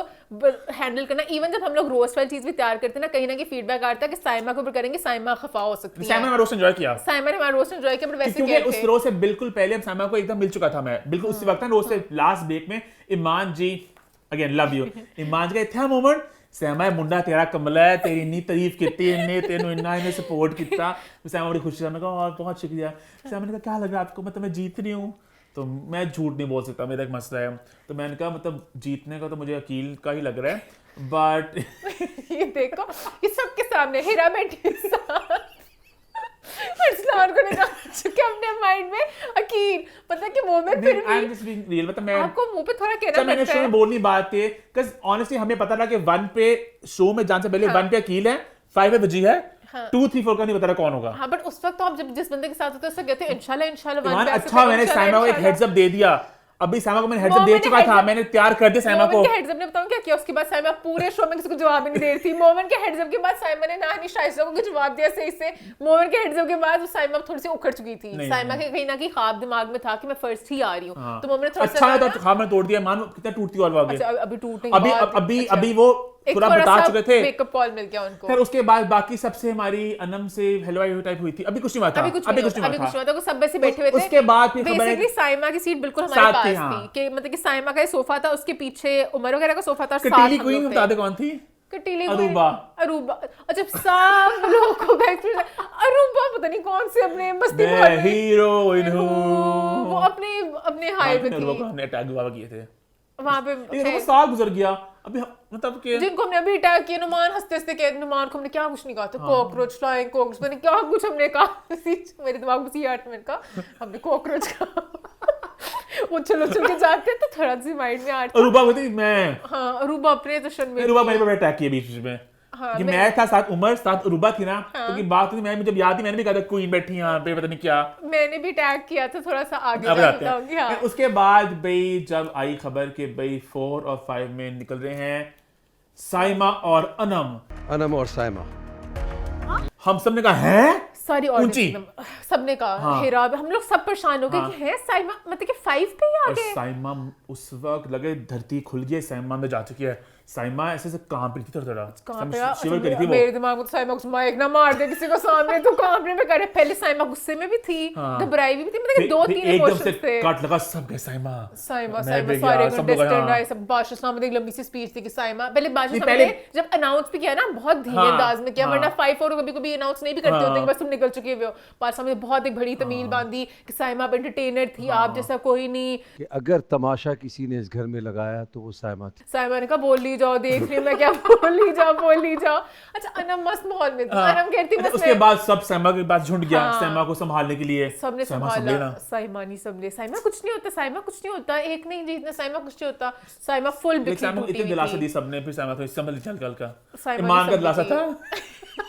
हैंडल करना। इवन जब हम लोग रोस्ट वाली चीज भी तैयार करते ना, कहीं ना कहीं फीडबैक आता है कि साइमा को ऊपर करेंगे, साइमा खफा हो सकती है। साइमा ने रोस्ट एंजॉय किया, साइमा ने हमारा रोस्ट एंजॉय किया, बट वैसे क्योंकि उस रोस्ट से बिल्कुल पहले हम साइमा को एकदम मिल चुका था। मैं बिल्कुल उसी वक्त ना रोस्ट से लास्ट ब्रेक में ईमान जी, अगेन लव यू ईमान जी का इतना मोमेंट, साइमा मुंडा तेरा कमला है, तेरी इन्नी तारीफ की, इन्ने तेनू इन्ना इन्ने सपोर्ट किया। साइमा बड़ी खुशी, मैंने कहा बहुत शुक्रिया। साइमा ने कहा क्या लग रहा है आपको, मतलब मैं जीत रही हूँ? तो मैं झूठ नहीं बोल सकता, मेरा एक मसला है। तो मैंने कहा मतलब जीतने का तो मुझे अकील का ही लग रहा है, बट ये देखो ये सबके सामने हीरा बैठी को निकाल चुके अपने माइंड में अकील, पता कि वो में फिर I am just being real, मतलब मैं आपको मुंह पे थोड़ा कहना पड़ता है। मैंने शो में बोलनी बात थी, cuz ऑनेस्टली हमें पता था कि 1 पे शो में जाने से पहले 1 पे अकील है, 5 पे वजी है, 2 3 4 का नहीं पता रहा कौन होगा। हाँ बट उस वक्त तो आप जब जिस बंदे के साथ होते हैं उससे कहते हैं इंशाल्लाह अच्छा मैंने साइमा को एक हेड्स अप दे दिया। अभी साइमा को मैंने हेड्स अप दे चुका था, मैंने तैयार कर दिया साइमा को। हेड्स अप ने बताऊं क्या किया उसके बाद साइमा पूरे शो में किसी को जवाब ही नहीं दे रही थी। मोमेंट के हेड्स अप के बाद साइमा ने ना ही शाइस्ता को जवाब दिया सही से। मोमेंट के हेड्स अप के बाद साइमा थोड़ी सी उखड़ चुकी थी। साइमा के कहीं ना कहीं ख्वाब दिमाग में था कि मैं फर्स्ट ही आ रही हूं। तो मोमेंट थोड़ा सा अच्छा तो ख्वाब में तोड़ दिया, मान कितना टूटती और आगे। अच्छा अभी टूटने अभी वो पूरा बता चुके थे, मेकअप कॉल मिल गया उनको। फिर उसके बाद बाकी सबसे हमारी अनम से हेलो आई टाइप हुई थी। अभी कुछ नहीं हुआ था, अभी कुछ नहीं हुआ था, सब वैसे बैठे हुए थे। उसके बाद फिर बेसिकली साइमा की सीट बिल्कुल हमारे पास थी कि मतलब कि साइमा का सोफा था, उसके पीछे उमर वगैरह का सोफा था। कटीली क्वीन बता दे कौन थी? कटीली अरूबा। अरूबा। अच्छा सब लोगों को अरूबा पता नहीं कौन से अपने मस्ती मैं हीरो इन वो हूँ। अपने अपने हाई में अरूबा थी को हमने अटैक हुआ किए थे, वहां पे। लेकिन वो साल गुजर गया अभी मतलब कि जिनको हमने अभी अटैक किया, नुमान हंसते हंसते कह, नुमान को हमने क्या कुछ नहीं कहा था, कॉकरोच फ्लाइंग कॉकरोच, मैंने क्या कुछ हमने कहा मेरे दिमाग में सी 8 मिनट का हमने कॉकरोच कहा उछल उछल के जाते तो थोड़ा सी माइंड में आता। अरूबा कहती मैं, हाँ अरूबा अपने जश्न में अरूबा मेरे पे अटैक किया बीच में। हाँ, कि मैं था साथ उमर साथ अरूबा थी ना, क्योंकि बात मैं मुझे याद ही, मैंने भी कहा था क्वीन बैठी यहाँ पे पता नहीं क्या, मैंने भी टैग किया था, थोड़ा सा आगे अब जाते हैं। बताऊंगी। हाँ। उसके बाद भाई जब आई खबर कि भाई 4 और 5 में निकल रहे हैं साइमा और अनम और साइमा, हम सब ने कहा है सारी ऊंची। ऑडियंस सबने कहा हाँ। हेरा, हम लोग सब परेशान हो गए कि है साइमा मतलब कि 5 पे ही आ और गए। साइमा उस वक्त लगे धरती खुल गई, साइमा में जा चुकी है। साइमा ऐसे से कांप रही थी थोड़ा कहाँ पे थोड़ा शिवर करी थी वो। मेरे दिमाग में तो साइमा कुछ माइक ना मार दे किसी को सामने तो कांपने में करे। पहले साइमा गुस्से में भी थी, घबराई भी थी, मतलब कि 2-3 एकदम इमोशंस से थे। कट लगा सब गए साइमा साइमा मैं साइमा भी सारे गया, सब लोग कंटेस्टेंट यहाँ। आए, सब बादशाह साहब ने एक लंबी सी स्पीच थी कि साइमा पहले बादशाह साहब पहले- ने जब अनाउंस भी किया ना बहुत धीमे हाँ, अंदाज में किया, हाँ। वरना 5 और कभी कभी अनाउंस नहीं भी करते होते कि बस तुम निकल चुके हुए हो। बादशाह साहब ने बहुत एक बड़ी तमील बांधी कि साइमा अब एंटरटेनर थी, आप जैसा कोई नहीं। कि अगर तमाशा किसी ने इस घर में लगाया तो वो साइमा थी। साइमा ने कहा बोल ली जाओ, देख रही हूं मैं क्या बोल ली जाओ। अच्छा अनम मस्त माहौल में थी, अनम कहती बस उसके बाद सब साइमा के पास झुंड गया हाँ। साइमा को संभालने के लिए। सबने साइमा संभाला, संभले ना। साइमा नहीं संभले। साइमा कुछ नहीं होता, साइमा कुछ नहीं होता, एक नहीं जीतना, साइमा कुछ नहीं होता। साइमा फुल लेकिन बिखरी साइमा को टूटी इतनी हुई दिलासा थी। दी सबने, फिर साइमा तो संभल चल कल का साइमा ईमान नहीं का दिलासा संभली था।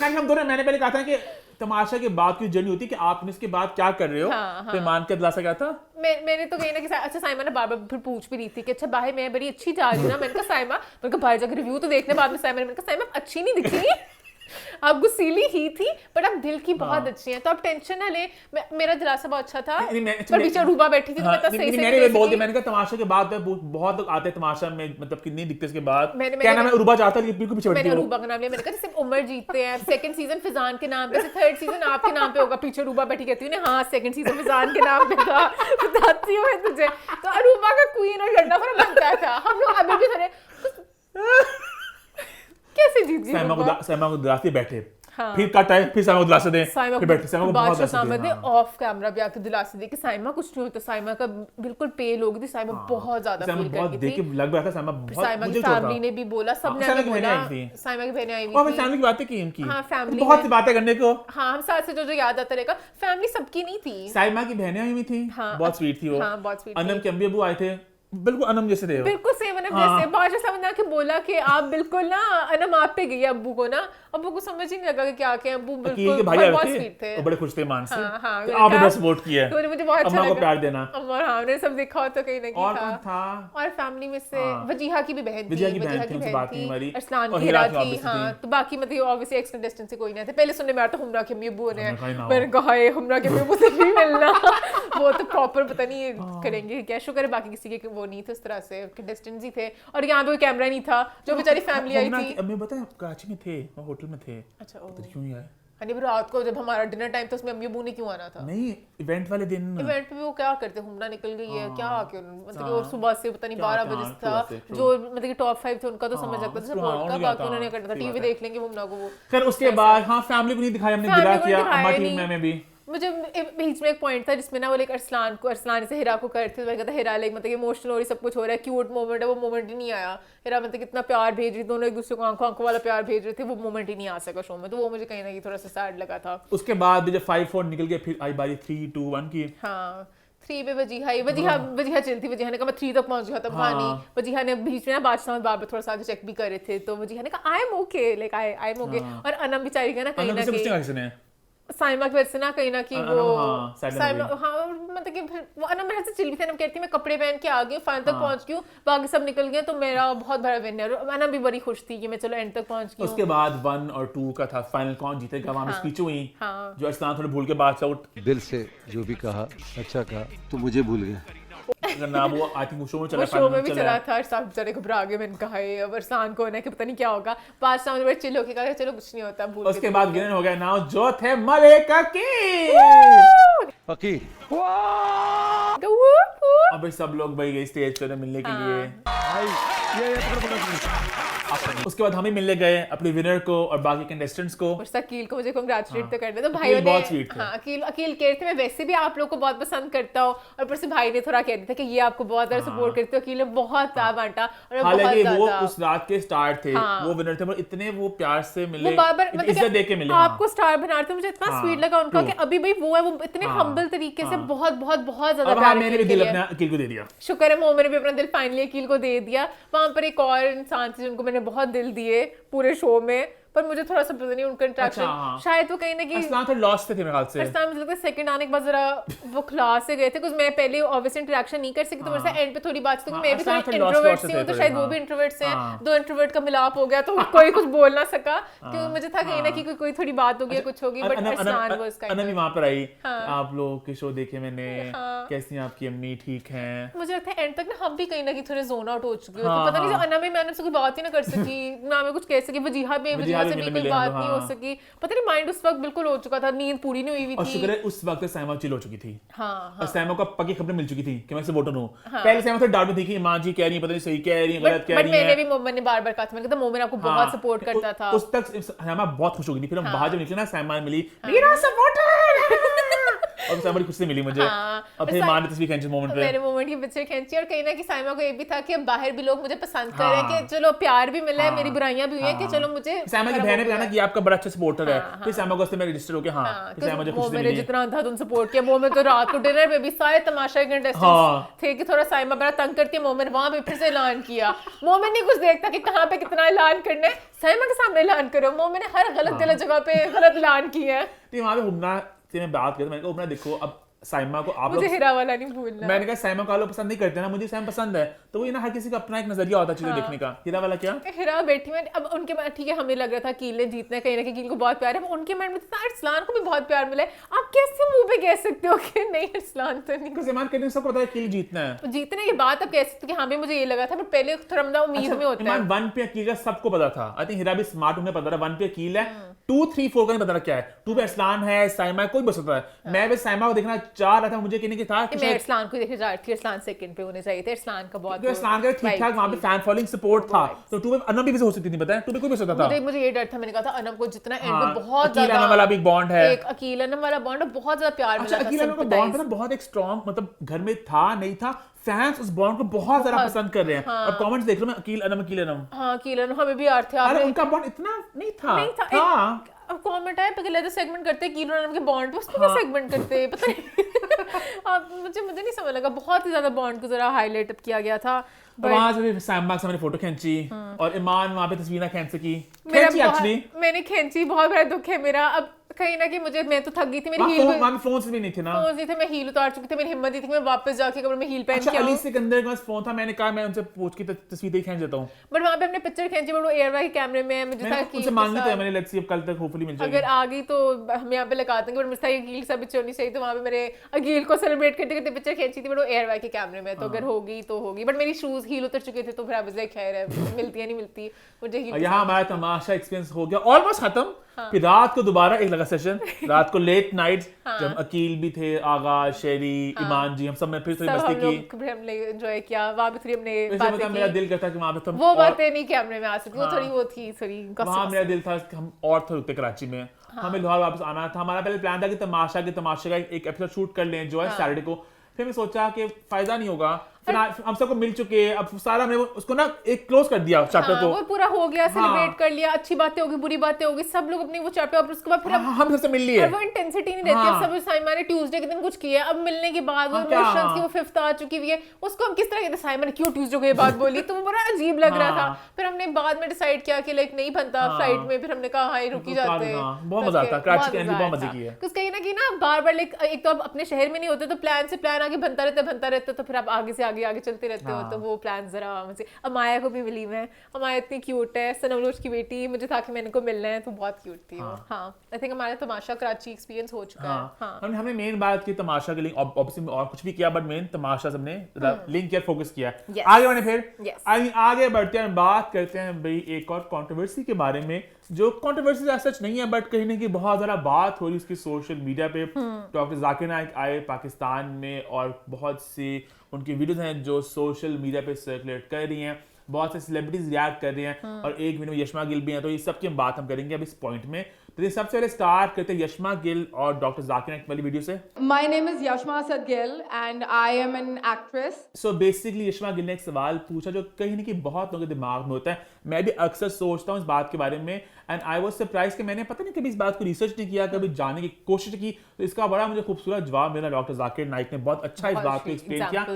नहीं, हम दोनों, मैंने पहले कहा था कि तमाशा के बाद की जर्नी होती है कि आपने इसके बाद क्या कर रहे हो। हाँ, तो ईमान का दिलासा क्या था? मैंने तो कहीं ना कहीं अच्छा साइमा ने बार बार फिर पूछ भी रही थी कि अच्छा भाई मैं बड़ी अच्छी जा रही हूँ ना। मैंने कहा साइमा, मैंने कहा भाई जाकर रिव्यू तो देखने बाद में साइमा ने, मैंने कहा साइमा अच्छी नहीं दिख रही आप गुस्सीली ही थी बट आप दिल की बहुत अच्छी हैं, तो आप टेंशन ना ले। मेरा दिलासा बहुत अच्छा था, पर पीछे रूबा बैठी थी तो मैं सही से मैंने बोल दिया, मैंने कहा तमाशा के बाद बहुत लोग आते हैं तमाशा में, मतलब कि नहीं दिखते इसके बाद क्या नाम है, रूबा जाता है बिल्कुल पीछे बैठी मैंने है वो। रूबा का नाम लिया, मैंने कहा जैसे उमर जीतते हैं, सेकंड सीजन फिजान के नाम पे, 3rd सीजन आपके नाम पे होगा। पीछे रूबा बैठी कहती है हाँ 2nd सीजन फिजान के नाम पे था, बताती हूँ मैं तुझे। तो अरूबा का क्वीन और लड़ना फरा बनता था, हम लोग अभी भी थोड़े कैसे जीत गई साइमा को दिलाते बैठे, हाँ। फिर कट आए, फिर साइमा को दिलासा दे, साइमा फिर बैठे, साइमा को बहुत बादशाह दिलासा साहब दे, ने हाँ। ऑफ कैमरा भी आके दिलासा दी कि साइमा कुछ नहीं होता। साइमा का बिल्कुल पेल हो गई थी, साइमा बहुत ज्यादा साइमा फील बहुत कर देख रही के थी। लग रहा था साइमा बहुत, साइमा की मुझे छोटा फैमिली ने भी बोला, सबने साइमा आके की बहनें बोला, आई थी। साइमा की बहनें आई और हुई मैं थी। फैमिली की बातें की इनकी, हाँ, फैमिली बहुत में- सी बातें करने को। हाँ हम साथ से जो याद आता रहेगा, फैमिली सबकी नहीं थी। साइमा की बहनें आई हुई थी, हाँ, बहुत स्वीट थी वो। हाँ, बहुत sweet अनम थी। के अम्मी अबू आए थे, बिल्कुल अनम जैसे थे वो। बिल्कुल सेम अनम हाँ। जैसे। बादशाह साहब ने आके बोला कि आप बिल्कुल ना अनम आप पे गई अब्बू को ना, अब्बू को समझ ही नहीं लगा कि क्या के अब्बू अकील बिल्कुल के भाई आए बहुत थे, स्वीट थे। वो बड़े खुश थे मान से। हाँ, हाँ, तो मैंने आपने कहा- बस सपोर्ट किया तो मुझे बहुत अच्छा अम्मा को लगा। प्यार देना। अम्मा हाँ ने सब देखा हो तो कहीं ना और कहीं कौन था? और फैमिली में से हाँ। वजीहा की भी बहन थी, वजीहा की बहन थी, उनसे बात नहीं हमारी। अरसलान और की हीरा हिरा की थी। obviously हाँ थी। तो बाकी मतलब ऑब्वियसली एक्स कंटेस्टेंट से कोई नहीं थे। पहले सुनने में आता हुमरा के अम्मी अब्बू ने, हमने कहा ही ना हो। मैंने कहा हाय हुमरा के अम्मी अब्बू से भी मिलना वो तो प्रॉपर पता नहीं करेंगे क्या, शुक्र है बाकी किसी के वो नहीं थे उस तरह से, कंटेस्टेंट्स ही थे। और यहाँ पे कोई कैमरा नहीं था, जो बेचारी फैमिली आई थी। अम्मी पता है कराची में थे, वो होटल में थे, अच्छा पता नहीं क्यों नहीं आए। हनी भी रात को जब हमारा डिनर टाइम था उसमें अम्मी अब्बू ने क्यों आना था? नहीं, इवेंट वाले दिन इवेंट पे भी वो क्या करते, हुमरा निकल गई है क्या आके, मतलब कि वो सुबह से पता नहीं क्या 12 था, बजे सुबह था, से, true। जो मतलब कि टॉप 5 थे उनका तो समझ लगता था true, सपोर्ट हाँ, का, हो गया बाकी था, उन्होंने करना था, सही टीवी बात है। देख लेंगे हुमरा को वो। खैर उसके बाद हाँ फैमिली को नहीं दिखाया हमने, गिला फैमिली को किया दिखाया अम्मा नहीं। टीम में भी। मुझे बीच में एक पॉइंट था जिसमें ना वो लाइक अरसलान से हिरा को करते थे, कहता हिरा लाइक मतलब इमोशनल हो रही, सब कुछ हो रहा है, क्यूट मोमेंट है, वो मोमेंट ही नहीं आया। हिरा मतलब कितना प्यार भेज रही, दोनों एक दूसरे को आंखों आंखों वाला प्यार भेज रहे थे, वो मोमेंट ही नहीं आ सका शो में, तो वो मुझे कहीं ना कहीं थोड़ा सा सैड लगा था। उसके बाद भी जब 5-4 निकल गए फिर आई बारी 3-2-1 की। हाँ 3 पे वजीहा चली थी। वजीहा ने कहा मैं 3 तक पहुंच गया था, हाँ। भानी वजीहा ने बीच में ना बादशाह बार बार थोड़ा सा चेक भी कर रहे थे, तो वजीहा ने कहा I am okay, like I am okay. और अनम बेचारी का ना कहीं अनम ना से कुछ नहीं कहा कहीं किसी ने। साइमा की वजह से ना कहीं ना कहीं अनम, वो हाँ, sad हो साइमा गई। हाँ मतलब कि फिर वो अनम मेरे से चिल भी थी। अनम कहती मैं कपड़े पहन के आ गई, फाइनल तक पहुंच गई हूँ, बाकी सब निकल गए तो मेरा बहुत बड़ा विन है। और अनम भी बड़ी खुश थी कि मैं चलो एंड तक पहुंच गई हूँ। उसके बाद 1 और 2 का था फाइनल कौन जीतेगा, वहां में हाँ। स्पीच हुई हाँ। जो अरसलान थोड़े भूल के बादशाह उठ, दिल से जो भी कहा अच्छा कहा, तो मुझे भूल गया। अगर ना वो आई थिंक शो में चला, वो शो final में भी चला चला है। था, सब बेचारे घबरा गए। मैंने कहा है अब अरसान को है कि पता नहीं क्या होगा। बादशाह ने बड़े चिल होके कहा चलो कुछ नहीं होता, भूल उसके के बाद विनर हो गया नाउ जो थे मलिक अकील। फकीर वूप, वूप। अब सब लोग भाई गए स्टेज पे मिलने के हाँ। लिए। ये पकड़ पकड़ उसके बाद हम ही मिलने गए अपने विनर को और बाकी कंटेस्टेंट्स को। और अकील को मुझे कांग्रेचुलेट तो करना, तो अकील भाइयों ने बहुत sweet थे। हाँ अकील कह रहे थे मैं वैसे भी आप लोग को बहुत पसंद करता हूँ, और ऊपर से भाई ने थोड़ा कह दिया था कि ये आपको बहुत ज्यादा सपोर्ट करते हो। अकील ने बहुत प्यार बांटा और बहुत हालांकि वो ज्यादा उस रात के स्टार थे, हाँ। वो विनर थे, पर इतने वो प्यार से मिले, वो बार-बार मतलब इज्जत दे के मिले। आपको स्टार बना रहे थे, मुझे इतना हाँ, स्वीट लगा उनका true। कि अभी भी वो है, वो इतने हाँ, हम्बल तरीके से हाँ। बहुत बहुत बहुत ज्यादा अब हाँ, प्यार मैंने भी दिल अपना अकील को दे दिया। शुक्र है मोमिन ने भी अपना दिल फाइनली अकील को दे दिया। वहां पर एक और इंसान थे जिनको मैंने बहुत दिल दिए पूरे शो में, पर मुझे थोड़ा सा पता नहीं उनका इंटरेक्शन हाँ। शायद वो कहीं ना कहीं असलान थोड़ा लॉस्ट थे मेरे ख्याल से। असलान मुझे लगता है सेकंड आने के बाद जरा वो क्लास से गए थे, कुछ मैं पहले ऑब्वियसली इंटरेक्शन नहीं कर सकी, तो मेरे से एंड पे थोड़ी बात थी, हाँ, मैं भी असलान थोड़ी थोड़े इंट्रोवर्ट lost सी हूँ, तो थे शायद थोड़े, वो भी इंट्रोवर्ट से हैं, हाँ। दो इंट्रोवर्ट का मिलाप हो गया तो कोई कुछ बोल ना सका, क्योंकि मुझे था कहीं ना कहीं कोई थोड़ी बात होगी, कुछ होगी, बट असलान वाज अनम भी वहां पर आई। हाँ। आप लोगों के शो देखे मैंने, हाँ। कैसी आपकी अम्मी, ठीक हैं? मुझे लगता है एंड तक ना हम भी कहीं ना कहीं थोड़े जोन आउट हो चुके हो, हाँ, तो पता नहीं हाँ। अना में मैंने उससे कोई बात ही ना कर सकी, ना मैं कुछ कह सकी, वजीहा वजीहा से भी भी मिले कोई बात हम, नहीं हाँ। हो सकी, पता नहीं माइंड उस वक्त बिल्कुल हो चुका था, नींद पूरी नहीं हुई हुई और थी। शुक्र है उस वक्त साइमा चिल हो चुकी थी। हाँ और साइमा को पक्की खबरें मिल चुकी थी कि मैं इससे वोटर हूँ। पहले साइमा तो डाउट में थी कि मां जी कह रही है, पता नहीं सही कह रही है, गलत कह बट रही मैंने है। भी मोमिन ने बार बार कहा था, मैंने कहा मोमिन आपको बहुत सपोर्ट करता था। उस तक साइमा बहुत खुश हो गई थी। फिर हम बाहर जब निकले ना, साइमा मिली, मेरा सपोर्टर। और साइमा बड़ी खुशी से मिली मुझे। हाँ, और फिर मां ने तस्वीर खींची मोमेंट पे। मैंने मोमेंट की पिक्चर खींची, और कहीं ना कहीं साइमा को ये भी था कि अब बाहर भी लोग मुझे पसंद कर रहे हैं, कि चलो प्यार भी मिला है, मेरी बुराइयां भी हुई हैं, कि चलो मुझे साइमा की बहन ने कहा ना कि आपका बड़ा अच्छा सपोर्टर है, फिर साइमा को उससे मैं रजिस्टर हो गया। हाँ, फिर साइमा मुझे खुशी से मैंने मिली। जितना था तुम सपोर्ट किया, मोमिन तो रात को डिनर पे भी सारे तमाशा के कंटेस्टेंट्स थे कि थोड़ा साइमा बड़ा तंग करती है, मोमिन वहां पे फिर से ऐलान किया। मोमिन नहीं कुछ देखता कि कहां पे कितना ऐलान करना है, साइमा के सामने ऐलान करो। मोमिन ने हर गलत जगह पे गलत ऐलान किया है। तो वहां पे हुमना से मैं बात करता, मैंने कहा हुमना देखो, अब साइमा को आप मुझे लोग, हिरा वाला नहीं भूलना। मैंने कहा साइमा को आप लोग पसंद नहीं करते ना, मुझे साइमा पसंद है, तो वो ना हर किसी का अपना एक नजरिया होता है चीजें देखने का। हीरा वाला क्या? हिरा बैठी में, अब उनके बाद ठीक है, हमें लग रहा था कील ने जीतना है, कहीं ना कहीं कील को बहुत प्यार है, उनके मन में था अरसलान को भी बहुत प्यार मिला है। आप कैसे मुंह पे कह सकते हो कि नहीं अरसलान तो नहीं? because ईमान कहते हैं सबको पता है कि जीतना है। जीतने की बात अब कह सकते कि हाँ भी मुझे ये लगा था, बट पहले थोड़ा मतलब उम्मीद में होता है। ईमान 1 पे अकील का सबको पता था। आई थिंक हीरा भी स्मार्ट, उन्हें पता था 1 पे अकील है, 2 3 4 का नहीं पता क्या है, 2 पे अरसलान है, साइमा है, कोई बस पता है। मैं बस साइमा को देखना चाह रहा था, मुझे कहने की था कि मैं अरसलान को देखने जा रही थी, अरसलान सेकंड पे होने चाहिए थे, अरसलान का बहुत अरसलान का ठीक ठाक वहां पे फैन फॉलोइंग सपोर्ट था, तो 2 पे अनम भी हो सकती थी, पता है 2 पे कोई भी हो सकता था। मुझे ये डर था, मैंने कहा था अनम को जितना एंड हाँ, में बहुत अकील ज्यादा अनम वाला भी एक बॉन्ड है। एक अकील अनम वाला बॉन्ड बहुत ज्यादा प्यार अच्छा, मिला था, अकील अनम का बॉन्ड था ना बहुत एक स्ट्रॉन्ग, मतलब घर में था नहीं था, फैंस उस बॉन्ड को बहुत ज्यादा पसंद कर रहे हैं। और कमेंट्स देख लो, मैं अकील अनम। हाँ अकील अनम हमें भी याद थे। अरे उनका बॉन्ड इतना नहीं था। हाँ अब कमेंट आया पहले तो सेगमेंट करते हैं कील अनम के बॉन्ड पे, उसको भी सेगमेंट करते हैं, पता नहीं। अब मुझे नहीं समझ लगा, बहुत ही ज्यादा बॉन्ड को जरा हाईलाइट किया गया था। वहां से साइमा से मैंने फोटो खींची और ईमान वहां पे तस्वीरें खींच सकी, मैंने खींची, बहुत बड़ा दुख है मेरा। अब कहीं ना कहीं मैं तो थक गई थी, मेरी हील फोन भी नहीं थे ना, फोन नहीं थे, मैं हील उतार चुकी थी, मेरी हिम्मत नहीं थी कि मैं वापस जाके कमरे में हील पहन के अली सिकंदर के पास फोन था, मैंने कहा मैं उनसे पूछ के तस्वीरें खींच देता हूं, बट वहां पे हमने पिक्चर खींची, बट वो एयरवाई कैमरे में मुझे था कि उनसे मांगनी तो है मैंने, लेट्स सी अब कल तक होपफुली मिल जाएगी। अगर आ गई तो हम यहाँ पे लगा देंगे, बट मुझे था अकील सा पिक्चर होनी चाहिए, तो वहां पे मेरे अकील को सेलिब्रेट करते करते पिक्चर खींची थी, बट वो एयरवाई के कैमरे में, तो अगर होगी तो होगी। बट मेरी शूज हील उतर चुके थे, तो फिर अब खैर है, मिलती है नहीं मिलती मुझे हील। यहाँ हमारा तमाशा एक्सपीरियंस हो गया ऑलमोस्ट खत्म। फिर रात को दोबारा एक लगा सेशन, रात को लेट नाइट जब अकील भी थे, आगा, शेरी, ईमान जी, हम सब ने फिर थोड़ी मस्ती की, हमने एंजॉय किया वहां पे, थोड़ी हमने बातें की। मेरा दिल करता कि वहां पे तुम वो बातें नहीं कैमरे में आ सकती, वो थोड़ी वो थी थोड़ी। वहां मेरा दिल था कि हम और थोड़े रुकते कराची में, हमें लाहौर वापस आना था। हमारा पहले प्लान था कि तमाशा का एक एपिसोड शूट कर लें जो है सैटरडे को, फिर मैं सोचा कि फायदा नहीं होगा, फिर हम सबको मिल चुके, अब सारा हमने उसको ना एक क्लोज कर दिया चैप्टर को, वो पूरा हो गया, सेलिब्रेट कर लिया, अच्छी बातें होगी, बुरी बातें होगी, सब लोग अपनी वो चैप्टर, और उसके बाद फिर हम सबसे मिल लिए, वो इंटेंसिटी नहीं रहती। अब सब साइमा ने ट्यूसडे के दिन कुछ किया, अब मिलने के बाद वो इमोशंस की वो फिफ्थ आ चुकी हुई है, उसको हम किस तरह कहते, साइमा ने क्यों ट्यूसडे को ये बात बोली, तो वो बड़ा अजीब लग रहा था। फिर हमने बाद में डिसाइड किया कि लाइक नहीं बनता फ्लाइट में, फिर हमने कहा हाँ रुकी जाते हैं। बहुत मजा आता, कराची के बहुत मजे की है, कुछ कहीं ना कहीं ना बार बार लाइक एक तो अब अपने शहर में नहीं होते, तो प्लान से प्लान आगे बनता रहता, तो फिर आप आगे से आगे चलते रहते हो, तो वो प्लान जरा मुझे। अमाया को भी मिली मैं, अमाया इतनी क्यूट है, सनमलोच की बेटी, मुझे था कि मैंने को मिलना है, तो बहुत क्यूट थी वो। हाँ आई थिंक हमारा तमाशा कराची एक्सपीरियंस हो चुका है। हाँ हमने मेन बात की तमाशा के लिंक, ऑब्वियसली और कुछ भी किया, बट मेन तमाशा सबने लिंक किया, फोकस किया। आगे बढ़े, फिर आगे बढ़ते हैं, बात करते हैं भाई एक और कंट्रोवर्सी के बारे में, जो कंट्रोवर्सी सच नहीं है, बट कहीं ना कहीं बहुत ज़्यादा बात हो रही उसकी सोशल मीडिया पे। डॉक्टर जाकिर नाइक आए पाकिस्तान में और बहुत सी उनकी वीडियोस हैं जो सोशल मीडिया पे सर्कुलेट कर रही हैं। बहुत से सेलिब्रिटीज रिएक्ट कर रहे हैं और एक वीडियो में यशमा गिल भी हैं, तो ये सब की बात हम करेंगे अब इस पॉइंट में। तो ये सबसे पहले स्टार्ट करते हैं यशमा गिल और डॉक्टर जाकिर नाइक वाली वीडियो से। My name is Yashma Asad Gill and I am an actress. So basically Yashma Gill ने एक सवाल पूछा जो कहीं ना कहीं बहुत लोगों के दिमाग में होता है, मैं भी अक्सर सोचता हूँ इस बात के बारे में, एंड आई वाज सरप्राइज कि मैंने पता नहीं कभी इस बात को रिसर्च नहीं किया, कभी जानने की कोशिश की, तो इसका बड़ा मुझे खूबसूरत जवाब मिला। डॉक्टर जाकिर नाइक ने बहुत अच्छा इस बात को एक्सप्लेन किया।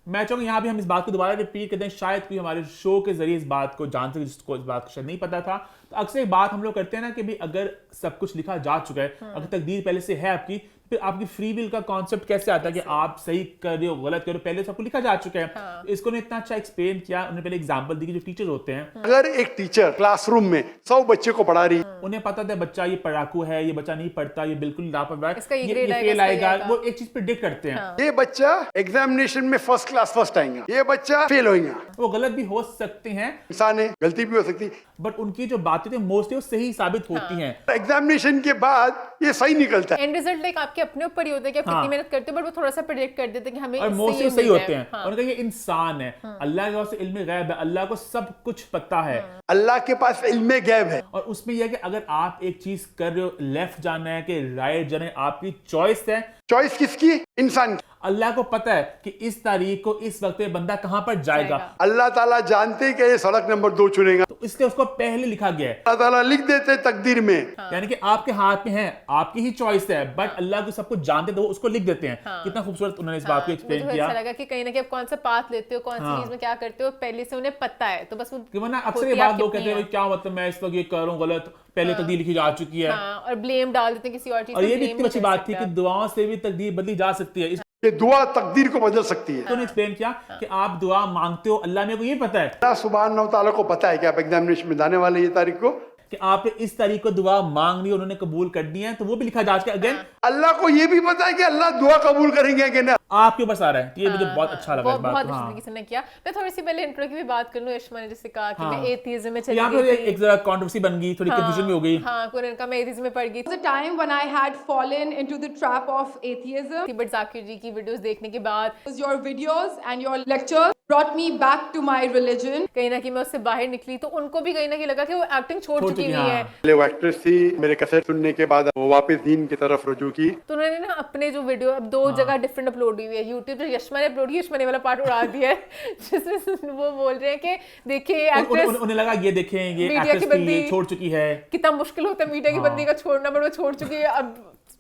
मैं चाहूँगा यहाँ भी हम इस बात को दोबारा रिपीट कर दें, शायद कोई हमारे शो के जरिए इस बात को जानते हैं जिसको इस बात को शायद नहीं पता था। तो अक्सर एक बात हम लोग करते हैं ना कि भाई अगर सब कुछ लिखा जा चुका है, अगर तकदीर पहले से है आपकी, फिर आपकी फ्री विल का कॉन्सेप्ट कैसे आता है कि आप सही कर रहे हो गलत कर रहे हो, पहले सबको लिखा जा चुका है। तो इसको ने इतना अच्छा एक्सप्लेन किया। उन्होंने पहले एग्जांपल दी कि जो टीचर होते हैं, अगर एक टीचर क्लासरूम में 100 बच्चे को पढ़ा रही, उन्हें पता था बच्चा ये पढ़ाकू है, ये बच्चा नहीं पढ़ता, ये बिल्कुल लापरवाह है, इसका ये ये grade आएगा, फेल इसका ये आएगा, आएगा। वो एक चीज प्रेडिक्ट करते हैं। ये बच्चा एग्जामिनेशन में फर्स्ट क्लास फर्स्ट आएगा, ये बच्चा फेल होएगा। वो गलत भी हो सकते हैं, इंसान है, गलती भी हो सकती, बट उनकी जो बातें थी मोस्टली वो सही साबित होती हैं। एग्जामिनेशन के बाद ये सही निकलता है। एंड रिजल्ट लाइक आपके अपने ऊपर ही होता है कि आप कितनी मेहनत करते हो, बट वो थोड़ा सा प्रेडिक्ट कर देते हैं कि हमें और इससे मोस्टली ये सही मिलना होते है। हैं। उनका ये इंसान है, अल्लाह के पास इल्म गैब है, अल्लाह को सब कुछ पता है, अल्लाह के पास इल्म गैब है। और उसमें यह है कि अगर आप एक चीज कर रहे हो, लेफ्ट जाना है कि राइट जाना है, आपकी चॉइस है। चॉइस किसकी? इंसान की। अल्लाह को पता है कि इस तारीख को इस वक्त पे बंदा कहां पर जाएगा, अल्लाह ताला जानते कि ये सड़क नंबर 2 चुनेगा, तो इसलिए उसको पहले लिखा गया है। अल्लाह ताला लिख देते तकदीर में। यानी कि आपके हाथ में है, आपकी ही चॉइस है, बट अल्लाह को सब कुछ जानते तो वो उसको लिख देते हैं। कितना खूबसूरत उन्होंने इस बात को एक्सप्लेन मुझे किया अच्छा लगा कि कहीं ना कहीं आप कौन सा पाथ लेते हो, कौन सी चीज में क्या करते हो, पहले से उन्हें पता है, तो बस वो कि वरना अक्सर होती ये है बात आपकी लोग कहते हैं अपनी भाई क्या मतलब मैं इस वक्त ये कर रहा हूँ गलत, पहले तकदीर लिखी जा चुकी है। और ब्लेम डाल देते हैं किसी और चीज और पे, ये भी blame इतनी नहीं अच्छी कर बात थी सकते कि आप। दुआओं से भी तकदीर बदली जा सकती है। ये दुआ तकदीर को बदल सकती है। तो उन्होंने एक्सप्लेन किया कि आप दुआ मांगते हो, अल्लाह मेरे को ये पता है अल्लाह सुभान व तआला को पता है कि आप एग्जामिनेशन में जाने वाले ये तारीख को, कि आप इस तारीख को दुआ मांग ली, उन्होंने कबूल कर दी है, तो वो भी लिखा जा चुका है। अगेन अल्लाह को ये भी पता है कि अल्लाह दुआ कबूल करेंगे कि ना। आपके ऊपर आ रहा है। ये मुझे बहुत अच्छा लगा इस बात बहुत को। अच्छी हाँ। तरीके से ने किया। मैं थोड़ी सी पहले इंट्रो की भी बात कर लूं। यशमा ने जैसे कहा कि हाँ। मैं एथीज्म में चली यहाँ गई पे थी। एक जरा कंट्रोवर्सी बन गई, थोड़ी कंफ्यूजन भी हो गई। हाँ, कुरान का मैं एथीज्म में पड़ गई There was a time when I had fallen into the trap of atheism. थी, बट जाकिर जी की वीडियोस देखने के बाद Your videos and your lectures brought me back to my religion. कहीं ना कहीं मैं उससे बाहर निकली, तो उनको भी कहीं ना कहीं लगा कि वो एक्टिंग छोड़ छोड़ चुकी चुकी, हुई है। हाँ। पहले वो एक्ट्रेस थी, मेरे कैसेट सुनने के बाद वो वापस दीन की तरफ रुजू की। तो उन्होंने ना अपने जो वीडियो अब 2 जगह डिफरेंट अपलोड हुई है। यूट्यूब पे यशमा ने अपलोड की, यशमा ने वाला पार्ट उड़ा दिया है जिसमें वो बोल रहे हैं कि देखिए एक्ट्रेस उन्हें लगा ये देखें, ये मीडिया की एक्ट्रेस थी, बंदी। ये छोड़ चुकी है। कितना मुश्किल होता है मीडिया की बंदी का छोड़ना, बट वो छोड़ चुकी है। अब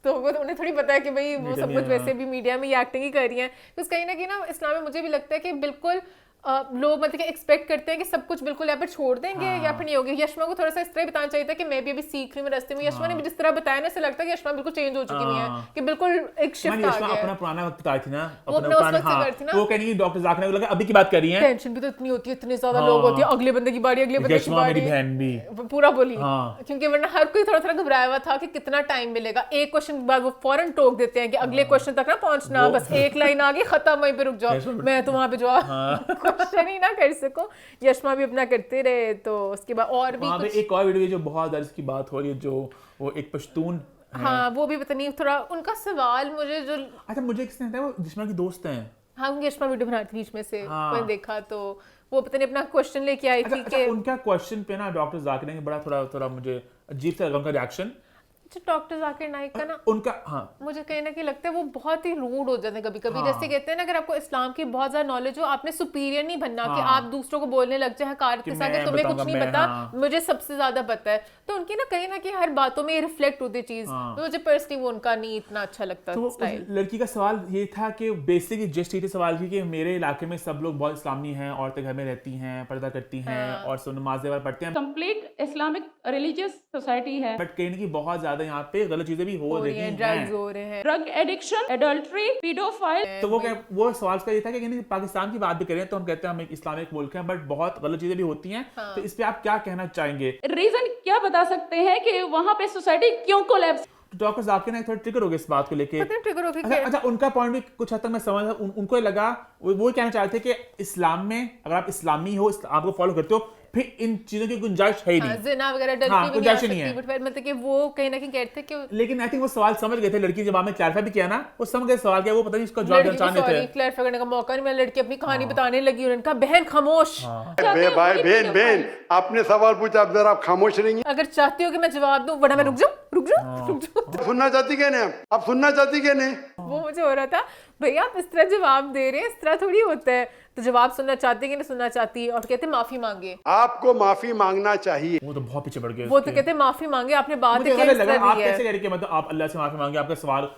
तो वो उन्हें थोड़ी पता है कि भाई वो सब कुछ वैसे भी मीडिया में ये एक्टिंग ही कर रही है। तो कहीं ना कहीं ना इस्लाम में मुझे भी लगता है कि बिल्कुल लोग मतलब कि एक्सपेक्ट करते हैं कि सब कुछ बिल्कुल यहाँ पर छोड़ देंगे या फिर नहीं होगी। यशमा को थोड़ा सा इस तरह बताना चाहिए था कि मैं भी अभी सीख रही हूँ रास्ते में। यशमा ने भी जिस तरह बताया ना, ऐसा लगता है कि यशमा बिल्कुल चेंज हो चुकी हुई है, कि बिल्कुल एक शिफ्ट आ यशमा गया अपना है। पुराना वक्त बताई थी ना, वो अपने उस वक्त से करती ना। वो कहनी कि डॉक्टर जाकिर नाइक लगा अभी की बात कर रही हैं। टेंशन भी तो इतनी होती है, इतने ज्यादा लोग होते हैं, अगले बंदे की बारी, अगले बंदे की यशमा मेरी बारी, बहन भी पूरा बोली। हाँ। क्योंकि वरना हर कोई थोड़ा थोड़ा घबराया हुआ था कि कितना टाइम मिलेगा। एक क्वेश्चन के बाद वो फौरन टोक देते हैं कि अगले क्वेश्चन तक ना पहुंचना, बस एक लाइन आ गई, खत्म, वहीं पे रुक जाओ, मैं तो वहां पे जवाब क्वेश्चन ही ना कर सको। यशमा भी अपना करते रहे। तो उसके बाद और भी वहाँ पे कुछ, एक और वीडियो जो बहुत ज्यादा इसकी बात हो रही है, जो वो एक पश्तून है। हाँ वो भी पता नहीं, थोड़ा उनका सवाल मुझे जो, अच्छा मुझे किसने बताया, वो जिस्मा की दोस्त हैं। हाँ यशमा वीडियो बना रही थी बीच में से, हाँ। मैंने देखा, तो वो पता नहीं अपना क्वेश्चन लेके आई थी अच्छा, कि उनका क्वेश्चन पे ना डॉक्टर जाकिर नाइक बड़ा थोड़ा मुझे अजीब सा लगा उनका रिएक्शन। डॉक्टर जाकिर नाइक का ना, उनका हाँ मुझे कहीं ना कहीं लगता है वो बहुत ही रूड हो जाते हैं कभी कभी। जैसे कहते हैं ना, अगर आपको इस्लाम की बहुत ज्यादा नॉलेज हो, आपने सुपीरियर नहीं बनना कि आप दूसरों को बोलने लग जाए हकारत के साथ कि तुम्हें कुछ नहीं पता, मुझे सबसे ज्यादा पता है। तो उनकी ना कहीं हर बातों में रिफ्लेक्ट होती चीज। तो मुझे पर्सनली वो उनका नहीं इतना अच्छा लगता तो स्टाइल। लड़की का सवाल ये था कि बेसिकली जस्ट ये सवाल की कि मेरे इलाके में सब लोग बहुत इस्लामी हैं, औरतें घर में रहती हैं, पर्दा करती हैं और नमाज़ पढ़ते हैं, कंप्लीट इस्लामिक रिलीजियस सोसाइटी है। बट कहीं ना कहीं बहुत ज्यादा यहाँ पे गलत चीजें भी हो रही हैं, ड्रग्स हो रहे हैं, ड्रग एडिक्शन, एडल्ट्री, पीडोफाइल। तो वो सवाल का ये था कि यानी पाकिस्तान की बात भी करें तो हम कहते हैं हम एक इस्लामिक मुल्क हैं, बट बहुत गलत चीजें भी होती हैं। तो इस पे आप क्या कहना चाहेंगे? रीजन क्या बता सकते हैं कि वहाँ पे सोसाइटी क्यों कोलैप्स? डॉक्टर जाकिर नाइक थोड़ा ट्रिगर हो गए इस बात को लेके। पता नहीं ट्रिगर हो गए अच्छा, क्या? अच्छा, उनका पॉइंट भी कुछ हद तक मैं समझ उनको ये लगा वो कहना चाहते थे कि इस्लाम में अगर आप इस्लामी हो, इस्लाम को फॉलो करते हो, फिर इन चीजों की गुंजाइश है ही हाँ, नहीं। जिना वगैरह हाँ, डल्फी भी नहीं आ गुंजाइश नहीं है। सकती, बट मतलब कि वो कहीं ना कहीं कहते थे कि लेकिन आई थिंक वो सवाल समझ गए थे, लड़की जब आपने क्लैरिफाई भी किया ना, वो समझ गए सवाल क्या, वो पता नहीं इसका जवाब देना चाहते थे। क्लैरिफाई करने का मौका नहीं मिला, लड़की अपनी कहानी बताने लगी, उन्होंने कहा बहन खामोश। भाई बहन बहन आपने सवाल पूछा, अब जरा आप खामोश रहेंगे। अगर चाहती हो कि मैं जवाब दूं, वरना मैं रुक जाऊं। सुनना चाहती क्या नहीं आप सुनना चाहती क्या नहीं? वो मुझे हो रहा था भैया आप इस तरह जवाब दे रहे हैं, इस तरह थोड़ी होता है। तो जवाब सुनना चाहती है कि नहीं सुनना चाहती, और कहते माफी मांगे। आपको माफी मांगना चाहिए। वो तो बहुत पीछे बढ़ गए वो तो कहते माफी मांगे, आपने बात मुझे क्या गलत इस लगा, तरह आप दी है। कैसे कह रहे कि मतलब आप अल्लाह से माफी मांगे, आपका सवाल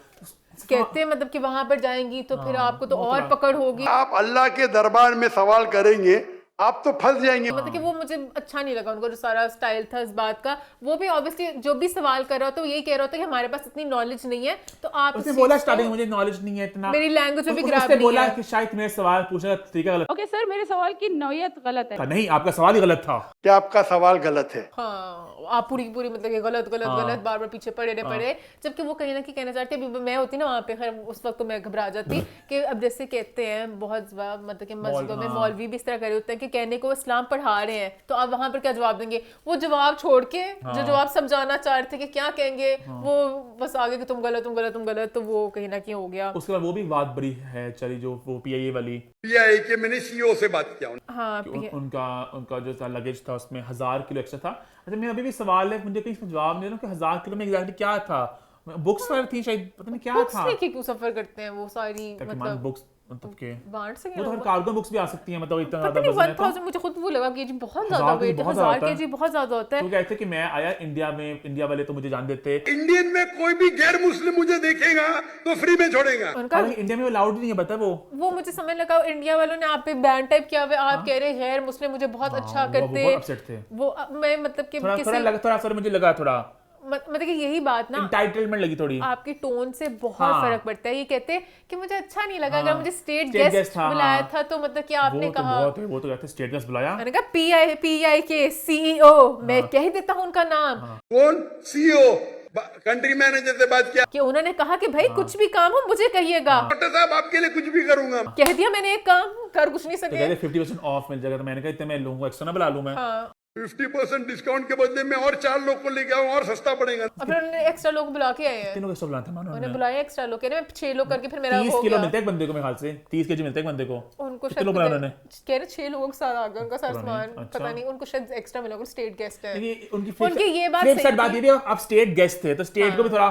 कहते हैं मतलब कि वहां पर जाएंगी तो फिर आपको तो और पकड़ होगी। आप अल्लाह के दरबार में सवाल करेंगे आप तो फंस जाएंगे। मतलब कि वो मुझे अच्छा नहीं लगा उनको जो सारा स्टाइल था इस बात का। वो भी ऑब्वियसली जो भी सवाल कर रहा हो तो यही कह रहा होता है कि हमारे पास इतनी नॉलेज नहीं है, तो आप उसने इस बोला चीज़ स्टार्टिंग को- मुझे नॉलेज नहीं है इतना, मेरी लैंग्वेज में भी ग्राफ उसने नहीं बोला है। कि शायद मेरे सवाल पूछने का तरीका गलत ओके सर, मेरे सवाल की नौयत गलत है। था। नहीं, आपका सवाल ही गलत था। क्या आपका सवाल गलत है? हाँ, आप पूरी की पूरी मतलब कि गलत गलत गलत बार बार पीछे पड़े पड़े, जबकि वो कहीं ना कहीं कहना चाहते हैं। मैं होती ना वहाँ पे, खैर उस वक्त तो मैं घबरा जाती कि अब जैसे कहते हैं बहुत मतलब कि मस्जिदों में मौलवी भी इस तरह करे होते हैं कि कहने को इस्लाम पढ़ा रहे हैं, तो आप वहाँ पर क्या जवाब देंगे? वो जवाब छोड़ के जो जवाब सब जानना चाह रहे थे कि क्या कहेंगे, वो बस आगे कि तुम गलत तुम गलत तुम गलत, तो वो कहीं ना कहीं हो गया। उसके बाद वो भी बात बड़ी है चली, जो वो पीआईए वाली, पीआईए के मैंने सीईओ से बात किया। हाँ, उनका जो था लगेज था उसमें 1000 किलो एक्स्ट्रा था। अच्छा, मेरा अभी भी सवाल है, मुझे कहीं इसका जवाब नहीं है कि 1000 किलो में एग्जैक्टली क्या था। बुक्स पर थी शायद, पता नहीं क्या बुक्स था। लेके क्यों सफर करते हैं वो सारी, मतलब बुक्स मतलब के बांट सके वो तो हर कार्गो बुक्स भी आ सकती हैं, मतलब इतना पता ज्यादा नहीं। वजन है तो। 1000 मुझे खुद वो लगा कि जी बहुत ज्यादा 1000 वेट है, बहुत 1000 ज्यादा केजी बहुत ज्यादा होता है। तो कहते कि मैं आया इंडिया में, इंडिया वाले तो मुझे जान देते, इंडियन में कोई भी गैर मुस्लिम मुझे देखेगा तो फ्री में छोड़ेगा। उनका हालांकि इंडिया में वो अलाउड नहीं है, बता वो मुझे समझ लगा इंडिया वालों ने आप पे बैन टाइप किया हुआ, आप कह रहे गैर मुस्लिम मुझे बहुत अच्छा वो करते, बहुत अपसेट थे। वो मैं मतलब कि थोड़ा किसी लगा, थोड़ा मुझे लगा थोड़ा मतलब कि यही बात ना इंटाइटलमेंट लगी थोड़ी। आपकी टोन से बहुत हाँ। फर्क पड़ता है। ये कहते कि मुझे अच्छा नहीं लगा, अगर मुझे स्टेट State guest गेस्ट था, बुलाया हाँ। था तो मतलब कि आपने वो तो कहा, बहुत है, वो तो कहते स्टेट गेस्ट बुलाया। मैंने कहा पीआई के सीईओ, मैं कह ही देता हूँ उनका नाम, कौन? सीईओ कंट्री मैनेजर से बात किया। कि उन्होंने कहा कि भाई कुछ भी काम हो मुझे कहिएगा। डॉक्टर साहब आपके लिए कुछ भी करूंगा। कह दिया मैंने एक काम, कर कुछ नहीं तो सके। कहते 50% ऑफ मिल जाएगा, तो मैंने कहा इतने मैं लूंगा, एक्स्ट्रा ना बुला लूं मैं। हाँ, 50% डिस्काउंट के बदले में और 4 लोग को लेके आऊं और सस्ता पड़ेगा। और फिर उन्होंने एक्स्ट्रा लोग बुला के आए हैं, तीनों एक्स्ट्रा बुलाते मानो उन्होंने बुलाया एक्स्ट्रा लोग, कह रहे मैं 6 लोग करके फिर मेरा 30 हो किलो गया। मिलता है एक बंदे को, मेरे ख्याल से 30 केजी मिलता है एक बंदे को। उनको कितने लोग बुलाया उन्होंने? कह रहे 6 लोगों के साथ आ गया उनका सारा पता नहीं, सामान, अच्छा। पता नहीं उनको शायद एक्स्ट्रा मिला, स्टेट गेस्ट है। देखिए, उनकी ये बात flip सही side बात थी। ये भी, आप स्टेट गेस्ट थे तो स्टेट को भी थोड़ा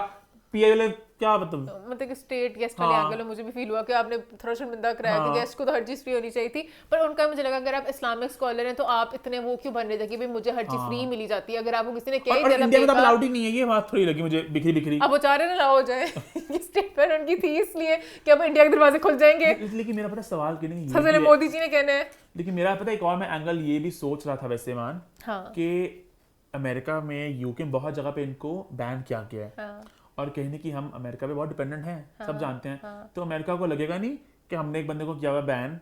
पीआई वाले क्या मतलब कि स्टेट गेस्ट वाले एंगल में मुझे भी फील हुआ कि आपने थोड़ा शर्मिंदा कराया कि गेस्ट को तो हर चीज फ्री होनी चाहिए थी। पर उनका मुझे लगा अगर आप इस्लामिक स्कॉलर हैं तो आप इतने वो क्यों बन रहे थे कि भाई मुझे हर चीज फ्री मिली जाती है, अगर आपको किसी ने कह ही और दिया इंडिया में तो था अलाउड ही नहीं है, ये बात थोड़ी लगी मुझे बिखरी बिखरी। अब वो चाह रहे ना लाओ जाए स्टेट पर उनकी थी इसलिए कि अब इंडिया के दरवाजे खुल जाएंगे, लेकिन मेरा पता सवाल कि नहीं सबसे मोदी जी ने कहना है। लेकिन मेरा पता एक और मैं एंगल ये भी सोच रहा था वैसे मान हाँ कि अमेरिका में, यूके में बहुत जगह पे इनको बैन किया गया है, हाँ और कहीं ना कहीं हम अमेरिका पे बहुत डिपेंडेंट हैं, सब जानते हैं। तो अमेरिका को लगेगा नहीं कि हमने एक बंदे को किया हुआ बैन,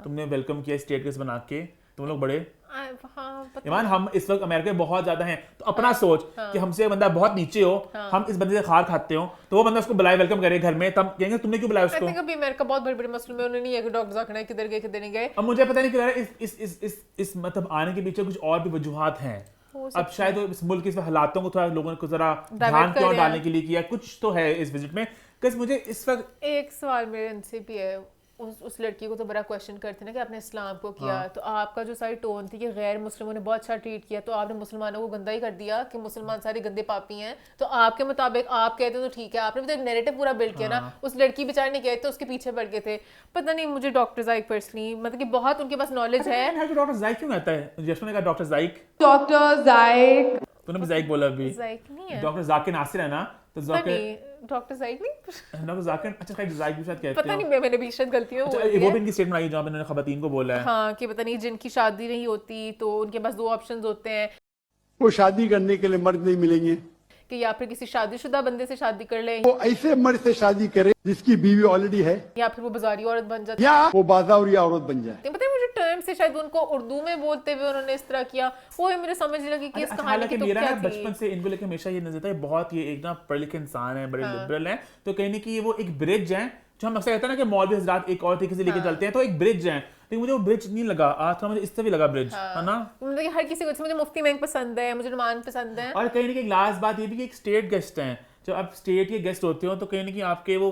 तुमने वेलकम किया स्टेट गेस्ट बना के, तुम लोग बड़े हाँ पता ईमान, हम इस वक्त अमेरिका में बहुत ज्यादा हैं, तो अपना सोच कि हमसे बंदा बहुत नीचे हो, हम इस बंदे से खार खाते हो, तो वो बंदा उसको बुलाए, वेलकम करे घर में, तब कहेंगे तुमने क्यों बुलाया उसको। नहीं। अभी अमेरिका बहुत बड़े बड़े मसलों में उन्होंने नहीं है कि डॉक्टर जाकिर नाइक किधर गए किधर नहीं गए। अब मुझे पता नहीं क्यों इस मतलब आने के पीछे कुछ और भी वजूहात हैं। अब शायद इस मुल्क के इस हालातों को थोड़ा लोगों को जरा ध्यान कर क्यों रहे हैं। डालने के लिए किया, कुछ तो है इस विजिट में। because मुझे इस वक्त एक सवाल मेरे इनसे भी है, उस लड़की को तो बड़ा क्वेश्चन करते ना कि आपने इस्लाम को किया, तो आपका जो सारी टोन थी कि गैर मुस्लिमों ने बहुत अच्छा ट्रीट किया, तो आपने मुसलमानों को गंदा ही कर दिया कि मुसलमान सारे गंदे पापी हैं। तो आपके मुताबिक आप कहते हो तो ठीक है, आपने भी तो एक नैरेटिव पूरा बिल्ड किया ना। उस लड़की बेचारे ने कहते तो उसके पीछे पड़ गए थे। पता नहीं, मुझे डॉक्टर जाइक पर्सनली मतलब कि बहुत उनके पास नॉलेज है। डॉक्टर जाइक क्यों आता है? जैसे ने कहा डॉक्टर जाइक, Dr. Zaik. तूने भी जाइक बोला अभी। जाइक नहीं है, डॉक्टर जाकिर नासिर है ना, तो पता जाकिर नहीं डॉक्टर जाइक नहीं, डॉक्टर जाकिर, अच्छा शायद जाइक भी शायद कहते पता हो। नहीं, मैंने भी शायद गलती में अच्छा, बोल वो दिया भी इनकी स्टेटमेंट आई जहाँ पे इन्होंने खवातीन को बोला है। हाँ कि पता नहीं जिनकी शादी नहीं होती तो उनके पास 2 ऑप्शंस होते हैं वो शादी करने के लिए मर्द नहीं मिलेंगे, कि या फिर किसी शादीशुदा बंदे से शादी कर ले, वो ऐसे मर्द से शादी करे जिसकी बीवी ऑलरेडी है, या फिर वो बाजारी औरत बन जाती या वो बाजारी औरत बन जाए। है। पता है मुझे टर्म से शायद उनको उर्दू में बोलते हुए उन्होंने इस तरह किया, वो ही मुझे समझ नहीं लगी कि इस कहानी हालांकि की तो मेरा क्या ना थी। बचपन से इनको लेकर हमेशा ये नजर था, बहुत ये एक ना पढ़े लिखे इंसान है, बड़े लिबरल हैं, तो कहीं ना कहीं वो एक ब्रिज है, जो हम अक्सर कहते हैं ना कि मौलवी हजरात एक और तरीके से लेके चलते हैं, तो एक ब्रिज है, लेकिन मुझे वो ब्रिज नहीं लगा, आज थोड़ा मुझे इससे भी लगा ब्रिज, है ना। मतलब कि हर किसी को, मुझे मुफ्ती मेंग पसंद है, मुझे नुमान पसंद है। और कहीं ना कहीं लास्ट बात ये भी कि एक स्टेट गेस्ट हैं, जब आप स्टेट के गेस्ट होते हो तो कहीं ना कहीं आपके वो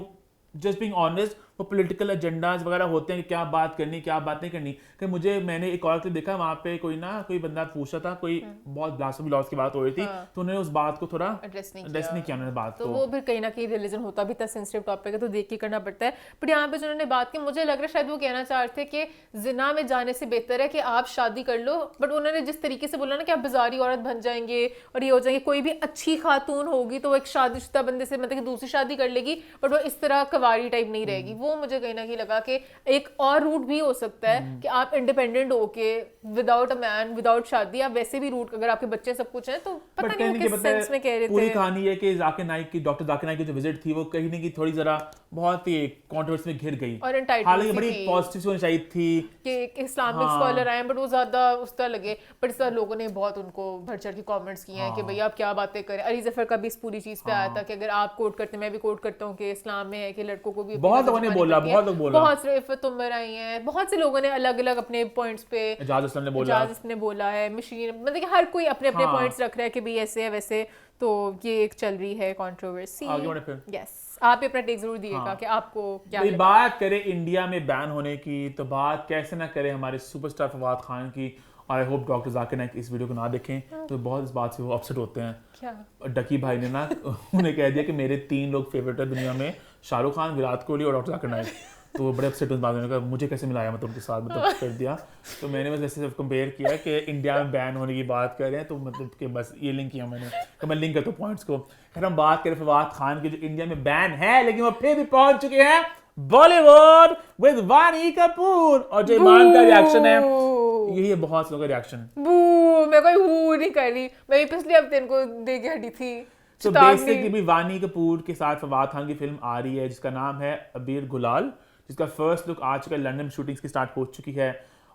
जस्ट बीइंग ऑनेस्ट वो पॉलिटिकल एजेंडाज वगैरह होते हैं कि क्या बात करनी क्या बात नहीं करनी। कि मुझे मैंने एक और क्लिप देखा, वहाँ पे कोई बंदा पूछा था, कोई बहुत ब्लास्फेमी लॉज की बात हो रही थी, तो उन्होंने उस बात को थोड़ा एड्रेस नहीं किया उन्होंने बात तो को। वो भी कहीं ना कहीं रिलीजन होता भी था सेंसिटिव टॉपिक है, तो देख के करना पड़ता है। बट यहाँ पे जो उन्होंने बात की, मुझे लग रहा है शायद वो कहना चाह रहे थे कि जिना में जाने से बेहतर है कि आप शादी कर लो, बट उन्होंने जिस तरीके से बोला ना कि आप बाजारी औरत बन जाएंगे और ये हो जाएंगे, कोई भी अच्छी खातून होगी तो वो एक शादीशुदा बंदे से मतलब कि दूसरी शादी कर लेगी, बट वो इस तरह कवारी टाइप नहीं रहेगी। वो मुझे कहीं ना कहीं लगा कि एक और रूट भी हो सकता है कि आप इंडिपेंडेंट होके विदाउट अ मैन, विदाउट शादी, आप वैसे भी रूट, अगर आपके बच्चे सब कुछ हैं तो पता बट नहीं वो कहने के किस मतलब सेंस में कह रहे पूरी थे। कहानी है कि जाकिर नाइक की, डॉक्टर जाकिर नाइक की जो विजिट थी वो कहीं ना कहीं थोड़ी जरा बहुत ही कंट्रोवर्सी में घिर गई, और entitled हालांकि सी बड़ी थी। पॉजिटिव होनी चाहिए थी कि एक इस्लामिक स्कॉलर आए, बट वो ज्यादा उस तरह लगे। बट इस तरह लोगों ने बहुत उनको बढ़ चढ़ के कमेंट्स किए हैं कि भैया आप क्या बातें करें। अली जफर का भी इस पूरी चीज पे आया था कि अगर आप कोट करते, मैं भी कोट करता हूँ कि इस्लाम में है कि लड़कों को भी अपनी बहुत नज़र लोगों ने झुकानी बोला, पड़ती है। बहुत लोग बोला। बहुत से इफ़त उमर आई हैं, बहुत से लोगों ने अलग अलग अपने पॉइंट्स पे, एजाज असलम ने बोला, एजाज ने बोला है, मशीन, मतलब कि हर कोई अपने अपने पॉइंट्स रख रहा है कि भाई ऐसे है वैसे। तो ये एक चल रही है कंट्रोवर्सी। आगे बढ़े फिर। यस, आप भी अपना टेक जरूर दिएगा कि आपको क्या भाई लगा। बात करें इंडिया में बैन होने की तो बात कैसे ना करें हमारे सुपरस्टार फवाद खान की। I hope doctor Zakir Naik इस वीडियो को ना देखें, तो बहुत इस बात से वो अपसेट होते हैं। क्या डकी भाई ने ना उन्हें कह दिया कि मेरे 3 लोग फेवरेट है दुनिया में, शाहरुख खान, विराट कोहली और डॉक्टर जाकिर नाइक। तो वो बड़े अपसेट उस बात में, मुझे कैसे मिलाया, मतलब उनके साथ मतलब कर दिया। तो मैंने बस ऐसे कंपेयर किया कि इंडिया में बैन होने की बात कर रहे हैं, तो मतलब कि बस ये लिंक किया मैंने, तो मैं लिंक करता हूँ पॉइंट्स को। फिर हम बात करें फवाद खान की, जो इंडिया में बैन है लेकिन वो फिर भी पहुंच चुके हैं बॉलीवुड विद वानी कपूर। और जो ईमान का रिएक्शन है यही है, बहुत से लोगों का रिएक्शन। बू, मैं कोई हू नहीं कर रही, मैं भी पिछले हफ्ते इनको दे के हटी थी। तो चेतावनी। बेसिकली भी वानी कपूर के साथ फवाद खान की फिल्म आ रही है जिसका नाम है अबीर गुलाल, जिसका फर्स्ट लुक आ चुका है, लंदन में शूटिंग्स की स्टार्ट हो चुकी है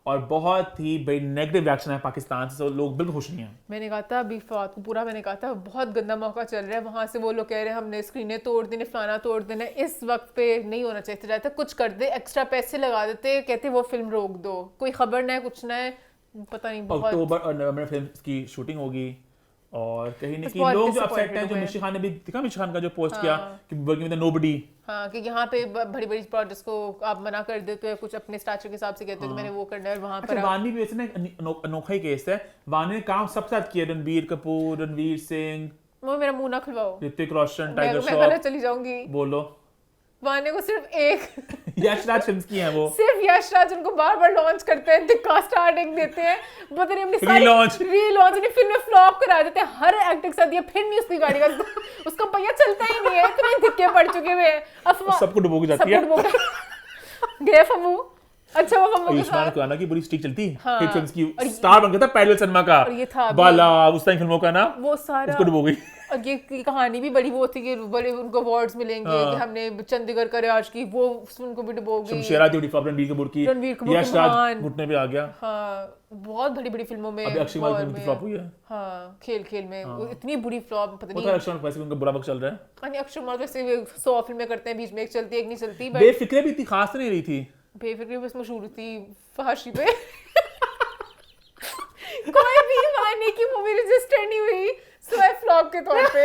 और बहुत ही बड़ी नेगेटिव रिएक्शन है पाकिस्तान से, तो लोग बिल्कुल खुश नहीं हैं। मैंने कहा था अभी फवाद को पूरा, मैंने कहा था बहुत गंदा मौका चल रहा है, वहां से वो लोग कह रहे हैं हमने स्क्रीनें तोड़ देने, फलाना तोड़ देना, इस वक्त पे नहीं होना चाहिए। जाता कुछ कर दे, एक्स्ट्रा पैसे लगा देते, कहते वो फिल्म रोक दो, कोई खबर ना है, कुछ ना है, पता नहीं। बहुत अक्टूबर और नवंबर में फिल्म की शूटिंग होगी और कहीं ना बस कहीं बहुत लोग जो अपसेट हैं, जो disappointed मिशी खान ने भी देखा, मिशी खान का जो पोस्ट किया कि वर्किंग विद नोबडी। हाँ, कि यहाँ पे बड़ी बड़ी प्रोजेक्ट्स को आप मना कर देते हो, कुछ अपने स्टैचर के हिसाब से कहते हो कि मैंने वो करना है, और वहाँ पर अच्छा, वानी भी वैसे ना एक अनोखा ही केस है। वानी ने काम सबके साथ किया, रणबीर कपूर, रणवीर सिंह, वो मेरा मुंह ना खुलवाओ, ऋतिक रोशन, मैं टाइगर मैं खाना श्रॉफ, चली जाऊंगी। बोलो वाने को सिर्फ एक यशराज फिल्म्स की हैं वो। सिर्फ यश राज उनको बार बार लॉन्च करते हैं, दिक्का स्टार्टिंग देते हैं, पता नहीं अपनी सारी Relaunch। रीलॉन्च अपनी फिल्म में फ्लॉप करा देते हैं, हर एक्टर के साथ ये फिर नहीं उसकी गाड़ी का उसका पहिया चलता ही नहीं है, इतने धिक्के पड़ चुके हुए हैं। अफवाह सबको डुबो के जाती है। सबको डुबो के गए फम्मू। अच्छा, वो फम्मू के आयुष्मान साथ खुराना की बुरी स्टिक चलती, हाँ। हिट फिल्म्स की और स्टार बन गया था पैरेलल सिनेमा का, और ये था अभी- बाला उस टाइम फिल्मों का ना, वो सारा उसको डुबो गई। और ये कहानी भी बड़ी वो थी कि बड़े उनको अवार्ड्स मिलेंगे हाँ। कि हमने चंडीगढ़ का रियाज की, वो उनको भी डुबो गई। शमशेरा थी फ्लॉप, रणबीर कपूर की, रणबीर कपूर की यशराज महान। घुटने पे आ गया। हाँ, बहुत बड़ी बड़ी फिल्मों में, अभी अक्षय कुमार की वॉर फिल्म में, फ्लॉप हुई है। हाँ, खेल खेल में वो इतनी बुरी फ्लॉप, पता पता है नहीं। अक्षय कुमार वैसे उनका बुरा वक्त चल रहा है। यानी अक्षय कुमार वैसे 100 फिल्में करते हैं, बीच में एक चलती है एक नहीं चलती, बट बेफिक्रे भी इतनी खास नहीं रही थी। बेफिक्री बस मशहूर थी फहाशी पे। कोई भी माने की मूवी रजिस्टर नहीं हुई सिवाय फ्लॉप के तौर पे।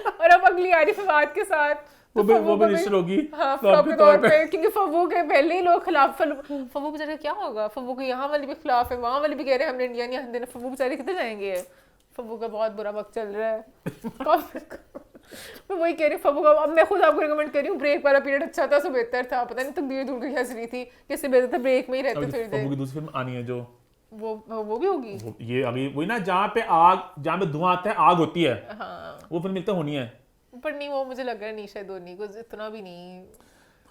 और अब अगली आ रही फवाद के साथ, वो तो भी फव्वू का रजिस्टर होगी हाँ, फ्लॉप फ्लॉप के के तौर तौर पे। पे, क्योंकि फव्वू के पहले ही लोग खिलाफ, फव्वू बेचारे क्या होगा, फव्वू के यहाँ वाले भी खिलाफ है, वहाँ वाले भी कह रहे हैं हमने इंडिया नहीं आने देना, फव्वू बेचारे कितने जाएंगे। फव्वू का बहुत बुरा वक्त चल रहा है। मैं वही कह रही हूँ, फव्वू का, अब मैं खुद आपको रिकमेंड कर रही हूँ, ब्रेक वाला पीरियड अच्छा था, सो बेहतर था, पता नहीं तकदीर दूर की हंस रही थी, किससे बेहतर था ब्रेक में ही रहते थोड़ी फब्बू देर। की दूसरी फिल्म आनी है जो वो भी होगी। ये अभी वही ना जहाँ पे धुआं आता है, आग होती है, हाँ, वो फिल्म मिलता होनी है। पर नहीं, वो मुझे लग रहा है नहीं, शायद होनी कुछ इतना भी नहीं।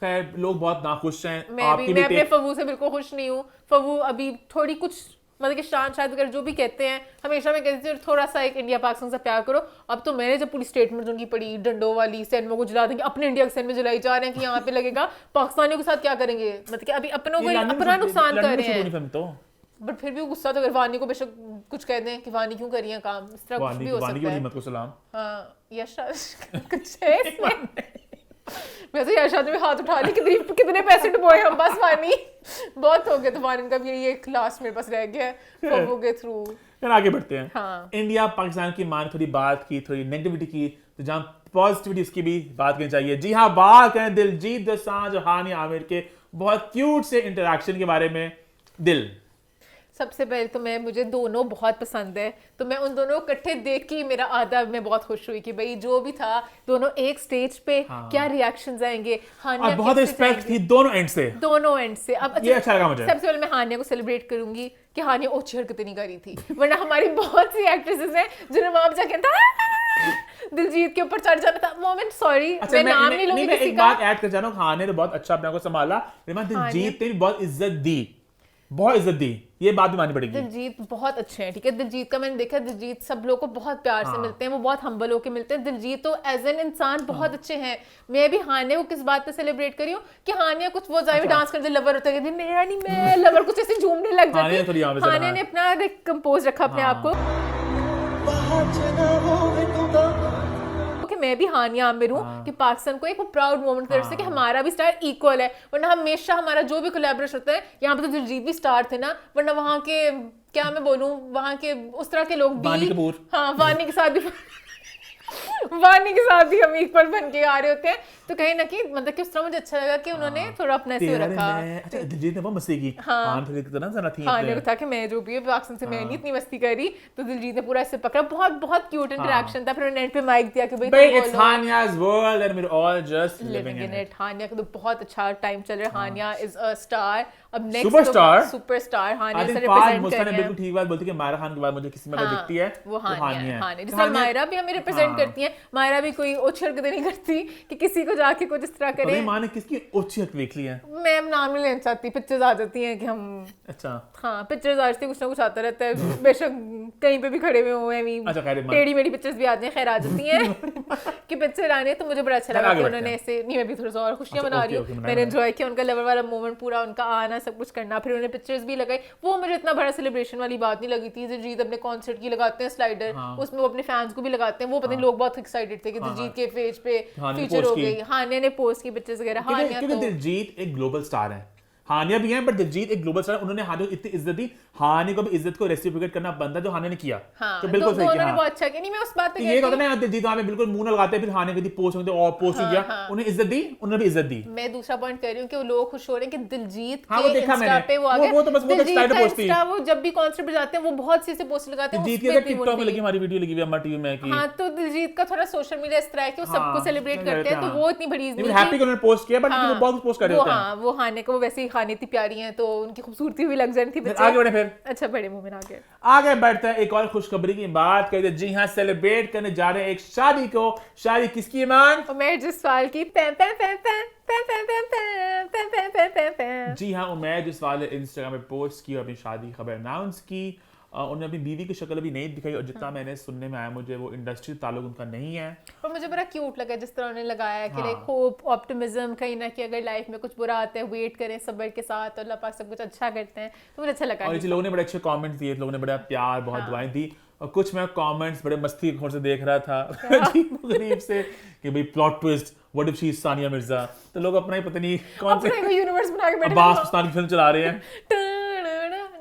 खैर लोग बहुत नाखुश हैं। मैं आपकी भी, भी मैं अपने take- फव्वू से बिल्कुल खुश नहीं हूँ। फव्वू अभी थोड़ी कुछ मतलब कि शान शायद अगर जो भी कहते हैं, हमेशा मैं कहती थी थोड़ा सा एक इंडिया पाकिस्तान से प्यार करो। अब तो मैंने जब पूरी स्टेटमेंट उनकी पढ़ी, डंडों वाली, सिनेमा को जला देंगे, अपने इंडिया के सिनेमा जलाई जा रहे हैं कि यहाँ पे लगेगा, पाकिस्तानियों के साथ क्या करेंगे, मतलब कि अभी अपनों को अपना नुकसान कर रहे हैं। बट फिर भी वो गुस्सा तो अगर वानी को बेशक कुछ कह दें कि वानी क्यों कर रही है काम, इस तरह कुछ भी हो सकता है। हिम्मत को सलाम। हाँ यशा कुछ है इसमें। मैं तो यशा ने भी हाथ उठा ली, कितने पैसे डुबोए हम, बस वानी बहुत हो गया। तो वानी का भी यही एक लास्ट मेरे पास रह गया है, वो गए थ्रू। फिर आगे बढ़ते हैं। हाँ। इंडिया पाकिस्तान की मान थोड़ी बात की, थोड़ी नेगेटिविटी की, तो जहाँ पॉजिटिविटी उसकी भी बात करनी चाहिए। जी हाँ, बात करें दिलजीत दोसांझ और हानिया आमिर के बहुत क्यूट से इंटरेक्शन के बारे में। दिल, सबसे पहले तो मुझे दोनों बहुत पसंद है, तो मैं उन दोनों इकट्ठे देख के मेरा आधा मैं बहुत खुश हुई कि भाई जो भी था दोनों एक स्टेज पे, क्या रिएक्शंस आएंगे। हानिया बहुत रिस्पेक्ट थी दोनों एंड से, अब ये अच्छा लगा मुझे। सबसे पहले मैं हानिया को सेलिब्रेट करूंगी कि हानिया ओछी हरकतें नहीं करी थी, वरना हमारी बहुत सी एक्ट्रेसेस हैं जिन्हें वहां जाके दिलजीत के ऊपर चढ़ जाना था मोमेंट। सॉरी मैं नाम नहीं लूंगी किसी का। एक बात ऐड कर जाना, हानिया ने बहुत अच्छा अपने आप को संभाला, दिलजीत ने भी बहुत इज्जत दी, बहुत इज्जत दी, ये बात भी माननी पड़ेगी। दिलजीत बहुत अच्छे हैं, ठीक है। दिलजीत का मैंने देखा, दिलजीत सब लोग को बहुत प्यार से मिलते हैं, वो बहुत हम्बल होके मिलते हैं। दिलजीत तो एज एन इंसान बहुत अच्छे हैं। मैं भी हानिया को किस बात पे सेलिब्रेट करी हूँ कि हानिया कुछ वो जाए डांस करते, लवर होता है, मेरा नहीं मैं लवर, कुछ ऐसे झूमने लग जाती है। हानिया ने अपना कंपोज रखा अपने आप को कि मैं भी हानिया आमिर हूँ कि पाकिस्तान को एक प्राउड मोमेंट कर सकते कि हमारा भी स्टार इक्वल है। वरना हमेशा हमारा जो भी कोलैबोरेशन होता है, यहाँ पे तो दिलजीत भी स्टार थे ना, वरना वहाँ के क्या मैं बोलूँ, वहाँ के उस तरह के लोग भी, हाँ वानी के साथ भी वानी के साथ भी हम इक्वल बन के आ रहे होते हैं। तो कहीं ना कहीं मतलब कि उस तरह मुझे अच्छा लगा कि उन्होंने थोड़ा अपना ऐसे रखा। अच्छा, दिलजीत ने बहुत मस्ती की। हाँ ने कहा कि मैं जो भी है पाकिस्तान से मैं नहीं इतनी मस्ती करी, तो दिलजीत ने पूरा ऐसे पकड़ा, बहुत बहुत क्यूट इंटरेक्शन था। फिर उन्होंने एंड पे माइक दिया कि भाई it's Hania's world and we're all just living in it। Hania का तो बहुत अच्छा टाइम चल रहा है। हानिया इज अ स्टार, अब नेक्स्ट सुपरस्टार हानिया से रिप्रेजेंट कर रहे हैं। बिल्कुल ठीक बात बोलती है कि मायरा खान के बाद मुझे किसी में दिखती है वो हानिया। जिस तरह मायरा भी हमें रिप्रेजेंट करती है, मायरा भी कोई ओछी हरकतें नहीं करती कि किसी को जाके कुछ इस तरह करे। मां ने किसकी ओछी हरकत देख ली है? मैं नाम नहीं लेना चाहती, पिक्चर्स आ जाती हैं कि हम, अच्छा हाँ पिक्चर्स आ जाती है, कुछ ना कुछ आता रहता है, बेशक कहीं पे भी खड़े हुए हुए हैं, टेढ़ी मेढ़ी पिक्चर्स भी आती हैं, खैर आ जाती हैं कि पिक्चर आने। तो मुझे बड़ा अच्छा लगा कि उन्होंने ऐसे नहीं, मैं भी थोड़ा सा और खुशियां मना रही हूँ, मैंने एंजॉय किया उनका लवर वाला मोमेंट, पूरा उनका आना, सब कुछ करना। फिर उन्होंने पिक्चर्स भी लगाई, वो मुझे इतना बड़ा सेलिब्रेशन वाली बात नहीं लगी थी। दिलजीत अपने कॉन्सर्ट की लगाते हैं स्लाइडर, उसमें वो अपने फैंस को भी लगाते हैं, वो पता नहीं लोग बहुत एक्साइटेड थे कि दिलजीत के पेज पे फीचर हो गई। हानिया ने पोस्ट की पिक्चर्स वगैरह। हानिया तो दिलजीत एक ग्लोबल स्टार है, हानिया भी है, बट दिलजीत एक ग्लोबल स्टार। उन्होंने हानिया को इतनी इज्जत दी, हानिया को भी इज्जत को रेसिप्रोकेट करना बनता जो हानिया ने किया। हाँ, तो बिल्कुल सही किया। बहुत अच्छा किया। नहीं मैं उस बात पे ये कहते हैं ना दिलजीत हमें बिल्कुल मुंह न लगाते, फिर हानिया की पोस्ट होते और पोस्ट हो गया, उन्हें इज्जत दी, उन्होंने भी इज्जत दी। मैं दूसरा पॉइंट कर रही हूं कि वो लोग खुश हो रहे हैं कि दिलजीत के इंस्टा पे वो आ गया। वो तो बस वो स्टाइल पोस्ट थी, वो जब भी कॉन्सर्ट पे जाते हैं वो बहुत सी से पोस्ट लगाते हैं। दिलजीत के टिकटॉक में लगी हमारी वीडियो लगी हुई है हमारी टीवी में की। हां तो दिलजीत का थोड़ा सोशल मीडिया इस तरह है कि वो सबको सेलिब्रेट करते हैं, तो वो इतनी बड़ी नहीं हैप्पी कि उन्होंने पोस्ट किया, बट वो बहुत पोस्ट कर रहे होते हैं। हां वो हानिया को वैसे ही खानी इतनी प्यारी हैं, तो उनकी खूबसूरती भी लग जाती थी। आगे बढ़े फिर, अच्छा बड़े मुंह में आगे बढ़ते हैं। एक और खुशखबरी की बात करते हैं। जी हाँ, सेलिब्रेट करने जा रहे हैं एक शादी को। शादी किसकी ईमान? उमैर जसवाल की। जी हाँ, उमैर जसवाल ने इंस्टाग्राम पे पोस्ट की और अपनी शादी खबर अनाउंस की। उन्होंने अपनी बीवी की शक्ल अभी नहीं दिखाई, और जितना मैंने सुनने में आया मुझे वो इंडस्ट्री ताल्लुक उनका नहीं है। पर मुझे बड़ा क्यूट लगा जिस तरह उन्होंने लगाया कि लाइक होप, ऑप्टिमिज्म, कहीं ना कि अगर लाइफ में कुछ बुरा आता है वेट करें सब्र के साथ, और अल्लाह पाक सब कुछ अच्छा करते हैं। तो मुझे अच्छा लगा। और लोगों ने बड़े अच्छे कमेंट्स दिए, लोगों ने बड़ा प्यार, बहुत दुआएं दी, और कुछ मैं कमेंट्स बड़े मस्ती खोर से देख रहा था गरीब से कि भाई plot twist, what if she is Sania Mirza. तो लोग अपना ही पता नहीं कौन से यूनिवर्स बना के बैठे अब्बास मस्तानी की फिल्म चला रहे हैं।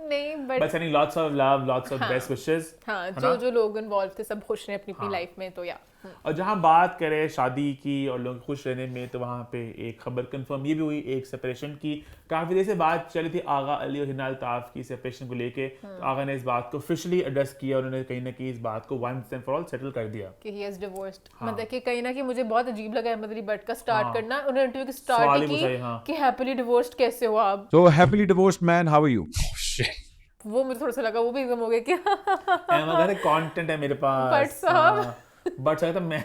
नहीं but sending lots of love, lots of best wishes। हाँ, जो लोग इन्वॉल्व थे सब खुश रहे अपनी लाइफ में, तो या। और जहाँ बात करें शादी की और लोग खुश रहने में, तो वहाँ पे एक खबर कंफर्म ये भी हुई एक सेपरेशन की। काफी देर से बात चली थी आगा अली और हिना अल्ताफ की सेपरेशन को लेके, तो आगा ने इस बात को ऑफिशियली एड्रेस किया, उन्होंने कहीं ना कहीं इस बात को once and for all settle कर दिया कि ही इज डिवोर्स्ड। मतलब कि कहीं ना कहीं मुझे बहुत अजीब लगा अहमद अली भट्ट का स्टार्ट करना। उन्होंने इंटरव्यू की स्टार्ट की कि हैप्पीली डिवोर्स्ड कैसे हो आप? So happily divorced man, how are you? वो मुझे थोड़ा सा लगा, वो भी एकदम हो गया कि कंटेंट है मेरे पास। बट साहब बट शायद मैं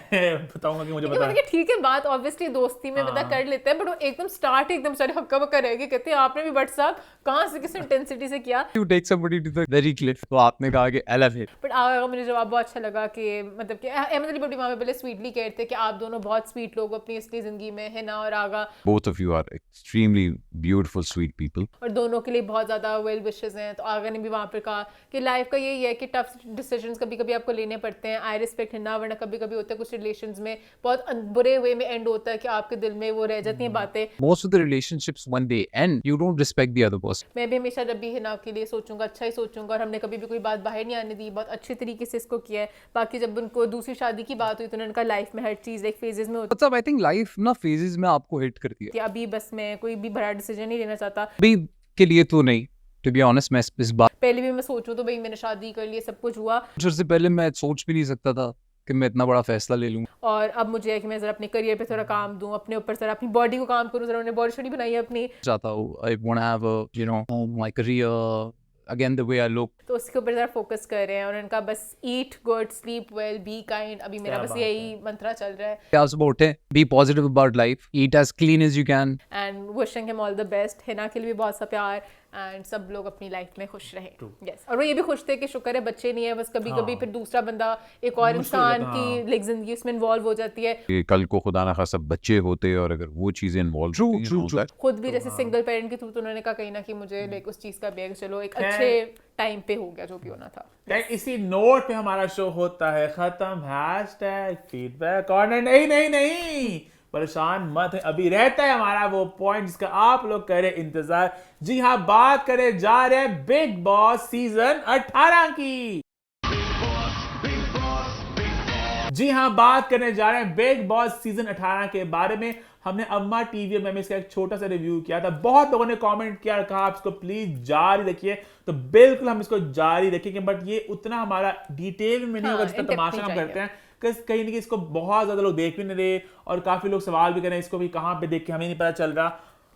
बताऊंगा कि मुझे पता मतलब है। कि ठीक है बात ऑब्वियसली दोस्ती में पता कर लेते हैं, बट वो एकदम स्टार्ट एकदम सारे हक्का बक्का रह गए, कहते हैं आपने भी बट साहब कहाँ से किस इंटेंसिटी से किया। You take somebody to the very cliff. तो आपने कहा कि elevate. बट आगा मुझे जवाब बहुत अच्छा लगा कि मतलब कि अहमद अली बड़ी मामा पहले स्वीटली कहते थे कि आप दोनों बहुत स्वीट लोग अपनी असली जिंदगी में, है ना, और आगा Both of you are extremely beautiful, sweet people. और दोनों के लिए बहुत ज़्यादा वेल विशेस हैं। तो आगा ने भी वहाँ पर कहा कि लाइफ का यही है कि टफ डिसीजंस कभी कभी आपको लेने पड़ते हैं, आई रिस्पेक्ट है ना, वरना कभी कभी होता है कुछ रिलेशंस में बहुत बुरे वे में एंड होता है कि आपके दिल में वो रह जाती हैं बातें। Most of the relationships, when they end, you don't respect the other person. मैं भी हमेशा जब भी हिना के लिए सोचूंगा अच्छा ही सोचूंगा, और हमने कभी भी कोई बात बाहर नहीं आने दी, बहुत अच्छे तरीके से इसको किया है। बाकी जब उनको दूसरी शादी की बात हुई तो उन्होंने कहा लाइफ में हर चीज़ एक फेजेस में होती मतलब I think life ना phases में आपको hit करती है. है, अभी बस मैं कोई भी बड़ा डिसीजन नहीं लेना चाहता। अभी के लिए तो नहीं. To be honest, मैं इस बात पहले भी मैं सोचूं तो भाई मैंने शादी कर ली, सब कुछ हुआ, से पहले मैं सोच भी नहीं सकता था कि मैं इतना बड़ा फैसला ले लूँ. और अब मुझे है कि मैं ज़रा अपने करियर पे थोड़ा काम दूं, अपने ऊपर ज़रा अपनी बॉडी को काम करूं, ज़रा उन्होंने बॉडी शॉडी बनाई है अपनी, चाहता हूँ I want to have a, you know, my career, again the way I look. तो उसके ऊपर ज़रा फोकस कर रहे हैं। और उनका बस eat good, sleep well, be kind, अभी मेरा क्या बस बात यही मंत्रा चल रहा है। आप सुबह उठे, be positive about life, eat as clean as you can. And wishing him all the best. Hina के लिए भी बहुत सा प्यार, एंड सब लोग अपनी लाइफ में खुश रहें। यस, और वो ये भी खुश थे कि शुक्र है बच्चे नहीं है, बस कभी कभी फिर दूसरा बंदा एक और मुश्किल हो इंसान जाता, की लाइक जिंदगी उसमें इन्वॉल्व हो जाती है। कि कल को खुदा ना खासा बच्चे होते और अगर वो चीजें इन्वॉल्व होती खुद भी जैसे सिंगल पेरेंट के थ्रू तो उन्होंने कहा कहीं ना कि मुझे लाइक उस चीज़ का भी है कि चलो एक अच्छे टाइम पे हो गया जो भी होना था। Guys, इसी नोट पे हमारा शो होता है खत्म। Hashtag feedback corner. नहीं नहीं नहीं, परेशान मत है, अभी रहता है हमारा वो पॉइंट जिसका आप लोग करें इंतजार। जी हाँ, बात करें जा रहे हैं बिग बॉस सीजन 18 की। जी हाँ, बात करने जा रहे हैं बिग बॉस सीजन 18 के बारे में। हमने अम्मा टीवी में इसका एक छोटा सा रिव्यू किया था, बहुत लोगों ने कमेंट किया, कहा आप इसको प्लीज जारी रखिए, तो बिल्कुल हम इसको जारी रखेंगे, बट ये उतना हमारा डिटेल में नहीं होगा जितना तमाशा हम करते हैं। कहीं ना कहीं इसको बहुत ज्यादा लोग देख भी नहीं रहे और काफी लोग सवाल भी कर रहे हैं इसको भी कहाँ पे देख के हमें नहीं पता चल रहा।